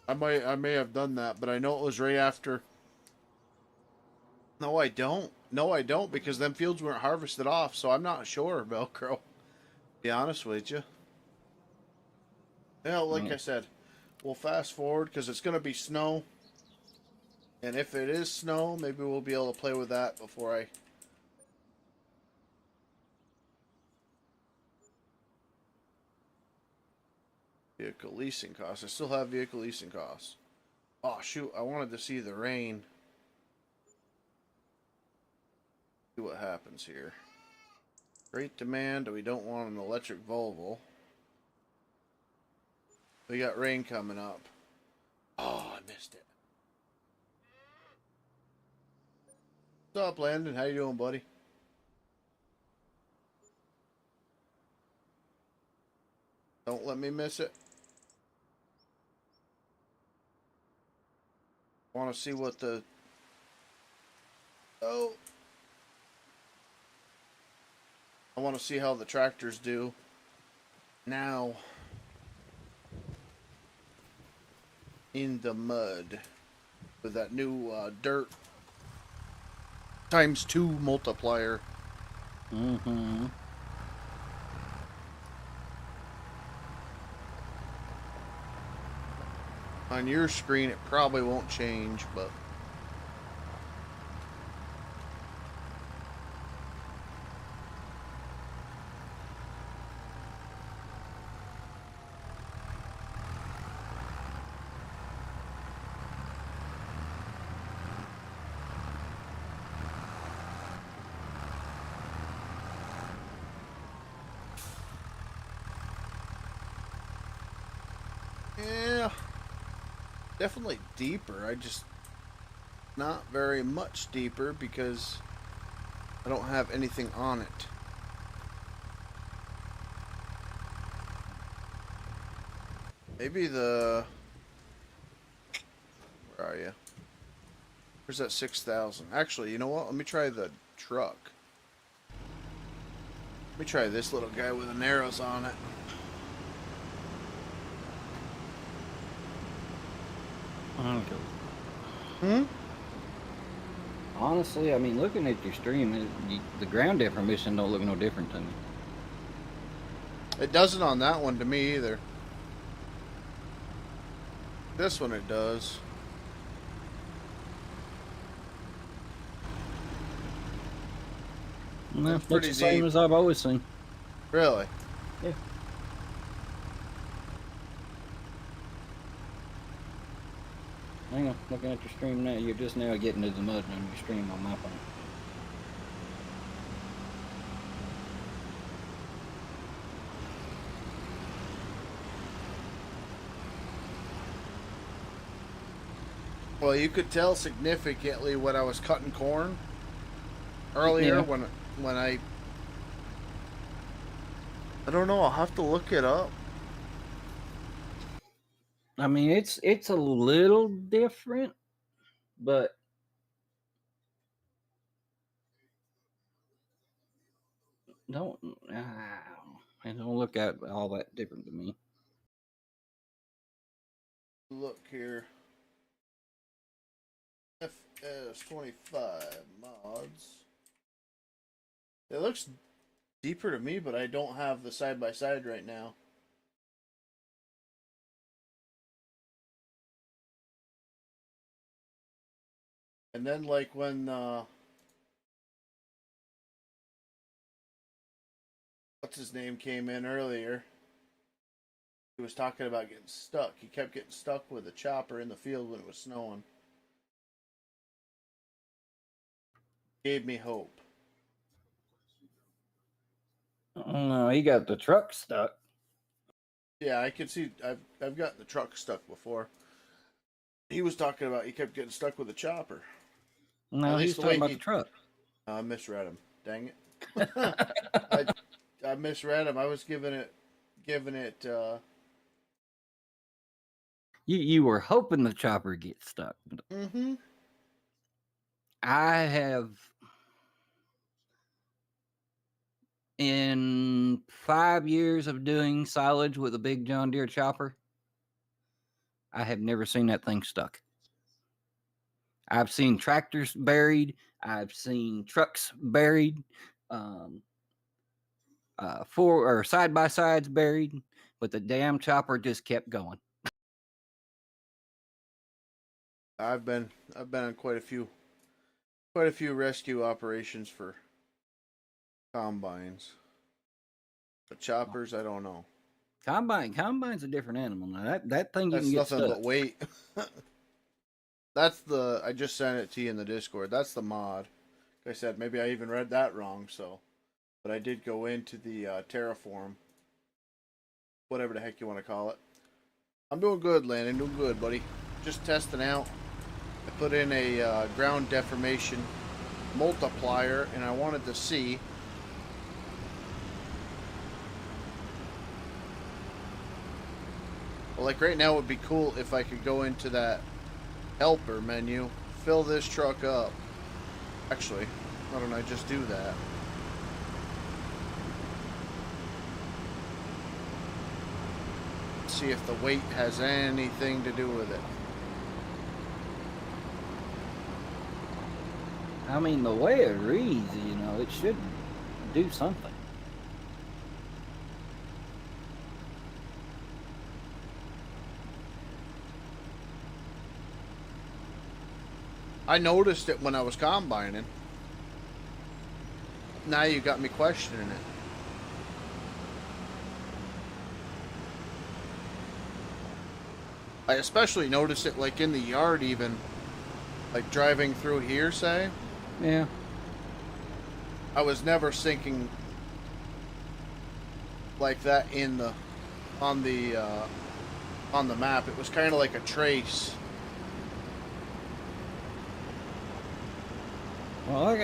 I may have done that, but I know it was right after. No, I don't. No, I don't, because them fields weren't harvested off, so I'm not sure, Velcro. Be honest with you. Yeah, like I said, we'll fast forward because it's going to be snow. And if it is snow, maybe we'll be able to play with that before I... Vehicle leasing costs. I still have vehicle leasing costs. Oh, shoot. I wanted to see the rain. See what happens here. Great demand. We don't want an electric Volvo. We got rain coming up. Oh, I missed it. What's up, Landon? How you doing, buddy? Don't let me miss it. Want to see what the... Oh. I want to see how the tractors do now in the mud with that new dirt ×2 multiplier. Mm-hmm. On your screen, it probably won't change, but... yeah, definitely deeper. I just not very much deeper because I don't have anything on it. Maybe the... Where are you? Where's that 6,000? Actually, you know what? Let me try the truck. Let me try this little guy with the arrows on it. Honestly, I mean, looking at your stream, the ground deformation don't look no different to me. It doesn't on that one to me either. This one it does. No, it's pretty the same deep. as I've always seen. Really? Yeah. Hang on, looking at your stream now. You're just now getting to the mud on your stream on my phone. Well, you could tell significantly when I was cutting corn earlier when I don't know, I'll have to look it up. I mean, it's a little different, but don't it don't look at all that different to me. Look here. FS25 mods. It looks deeper to me, but I don't have the side by side right now. And then like when what's his name came in earlier, he was talking about getting stuck. He kept getting stuck with a chopper in the field when it was snowing. Gave me hope. No, he got the truck stuck. Yeah, I could see. I've gotten the truck stuck before. He was talking about he kept getting stuck with a chopper. No, he's talking about the truck. I misread him. Dang it! I misread him. I was giving it. You were hoping the chopper gets stuck. Mm-hmm. I have, in 5 years of doing silage with a big John Deere chopper, I have never seen that thing stuck. I've seen tractors buried. I've seen trucks buried. Four or side by sides buried, but the damn chopper just kept going. I've been on quite a few rescue operations for combines. But choppers, I don't know. Combine's a different animal. Now that thing you That's can get nothing stuck. but weight. That's the. I just sent it to you in the Discord. That's the mod. Like I said, maybe I even read that wrong. So, but I did go into the Terraform, whatever the heck you want to call it. I'm doing good, Landon. Doing good, buddy. Just testing out. I put in a ground deformation multiplier, and I wanted to see. Well, like right now, it would be cool if I could go into that helper menu, fill this truck up. Actually, why don't I just do that? See if the weight has anything to do with it. I mean, the way it reads, it should do something. I noticed it when I was combining. Now you got me questioning it. I especially noticed it like in the yard even. Like driving through here, say. Yeah. I was never sinking like that on the map. It was kind of like a trace. Well,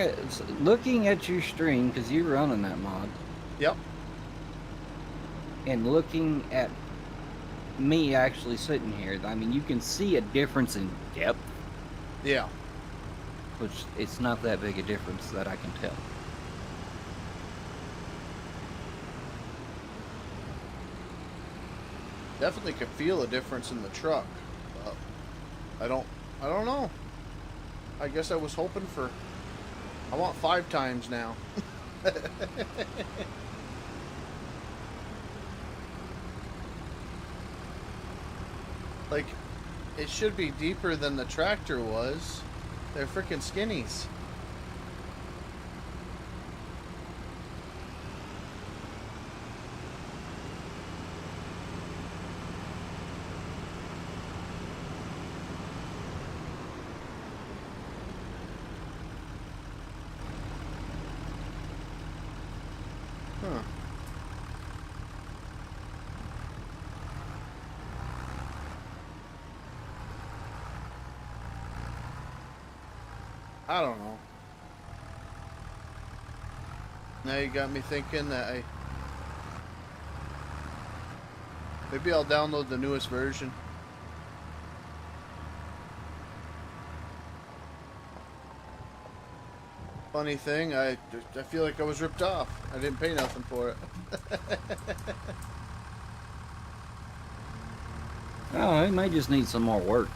looking at your stream, because you're running that mod. Yep. And looking at me actually sitting here, I mean, you can see a difference in depth. Yeah. Which it's not that big a difference that I can tell. Definitely could feel a difference in the truck. I don't know. I guess I was hoping for. I want 5 times now. Like, it should be deeper than the tractor was. They're freaking skinnies. Huh. I don't know. Now you got me thinking that maybe I'll download the newest version. Funny thing, I feel like I was ripped off. I didn't pay nothing for it. Oh, it may just need some more work.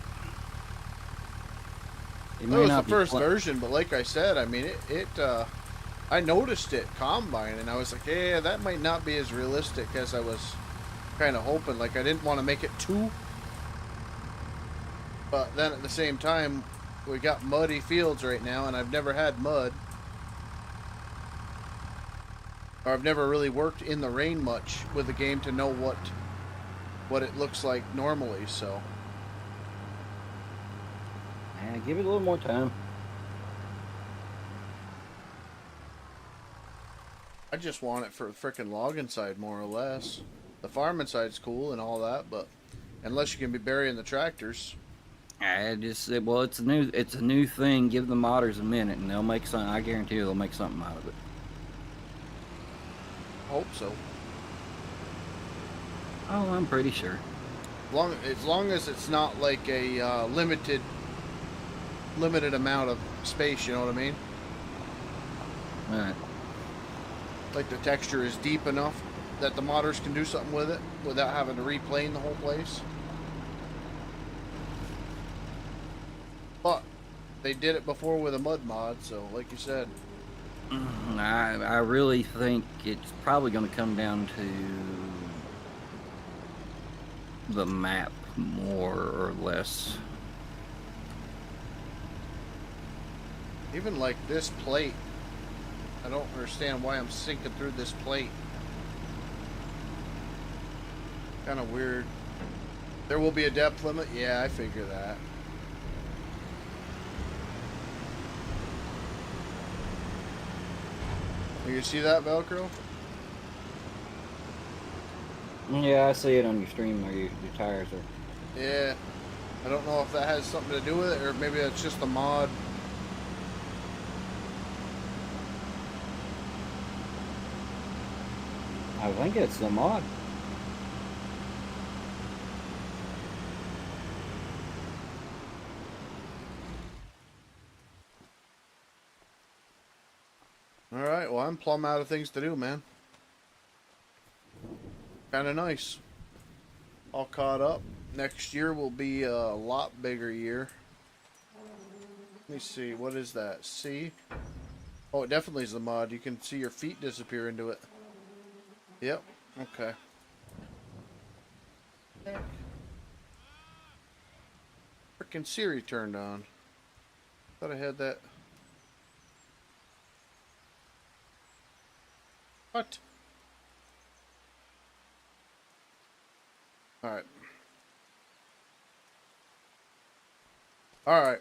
It was the first version, but like I said, I mean, I noticed it combine, and I was like, yeah, that might not be as realistic as I was kind of hoping. Like, I didn't want to make it too, but then at the same time, we got muddy fields right now, and I've never had mud. Or I've never really worked in the rain much with the game to know what it looks like normally, so. Yeah, give it a little more time. I just want it for the frickin' logging side, more or less. The farming side's cool and all that, but unless you can be burying the tractors. I just said, well, it's a new thing. Give the modders a minute, and they'll make something. I guarantee you, they'll make something out of it. Hope so. Oh, I'm pretty sure. As long as it's not like a limited amount of space, you know what I mean? All right. Like the texture is deep enough that the modders can do something with it without having to replane the whole place. But they did it before with a mud mod, so like you said. I really think it's probably going to come down to the map more or less. Even like this plate, I don't understand why I'm sinking through this plate. Kind of weird. There will be a depth limit? Yeah, I figure that. You see that, Velcro? Yeah, I see it on your stream where your tires are. Yeah. I don't know if that has something to do with it, or maybe that's just a mod. I think it's the mod. Alright, well, I'm plumb out of things to do, man. Kind of nice. All caught up. Next year will be a lot bigger year. Let me see, what is that? C? Oh, it definitely is the mod. You can see your feet disappear into it. Yep, okay. Frickin' Siri turned on. Thought I had that. What? Alright. Alright.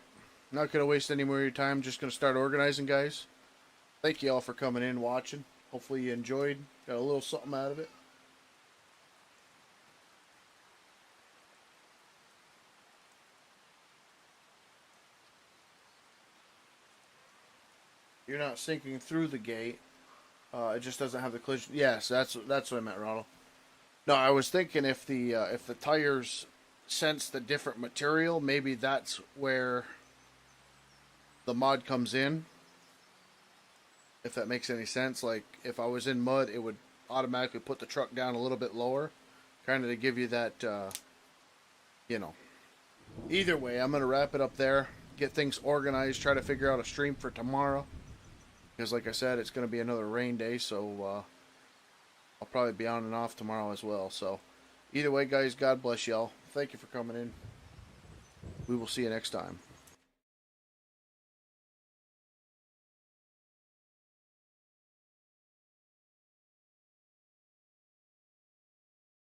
Not going to waste any more of your time. Just going to start organizing, guys. Thank you all for coming in, watching. Hopefully you enjoyed. Got a little something out of it. You're not sinking through the gate. It just doesn't have the collision. Yes, that's what I meant, Ronald. No, I was thinking if the tires sense the different material, maybe that's where the mod comes in. If that makes any sense. Like if I was in mud, it would automatically put the truck down a little bit lower, kind of to give you that, you know. Either way, I'm gonna wrap it up there. Get things organized. Try to figure out a stream for tomorrow. Because like I said, it's going to be another rain day, so I'll probably be on and off tomorrow as well. So either way, guys, God bless y'all. Thank you for coming in. We will see you next time.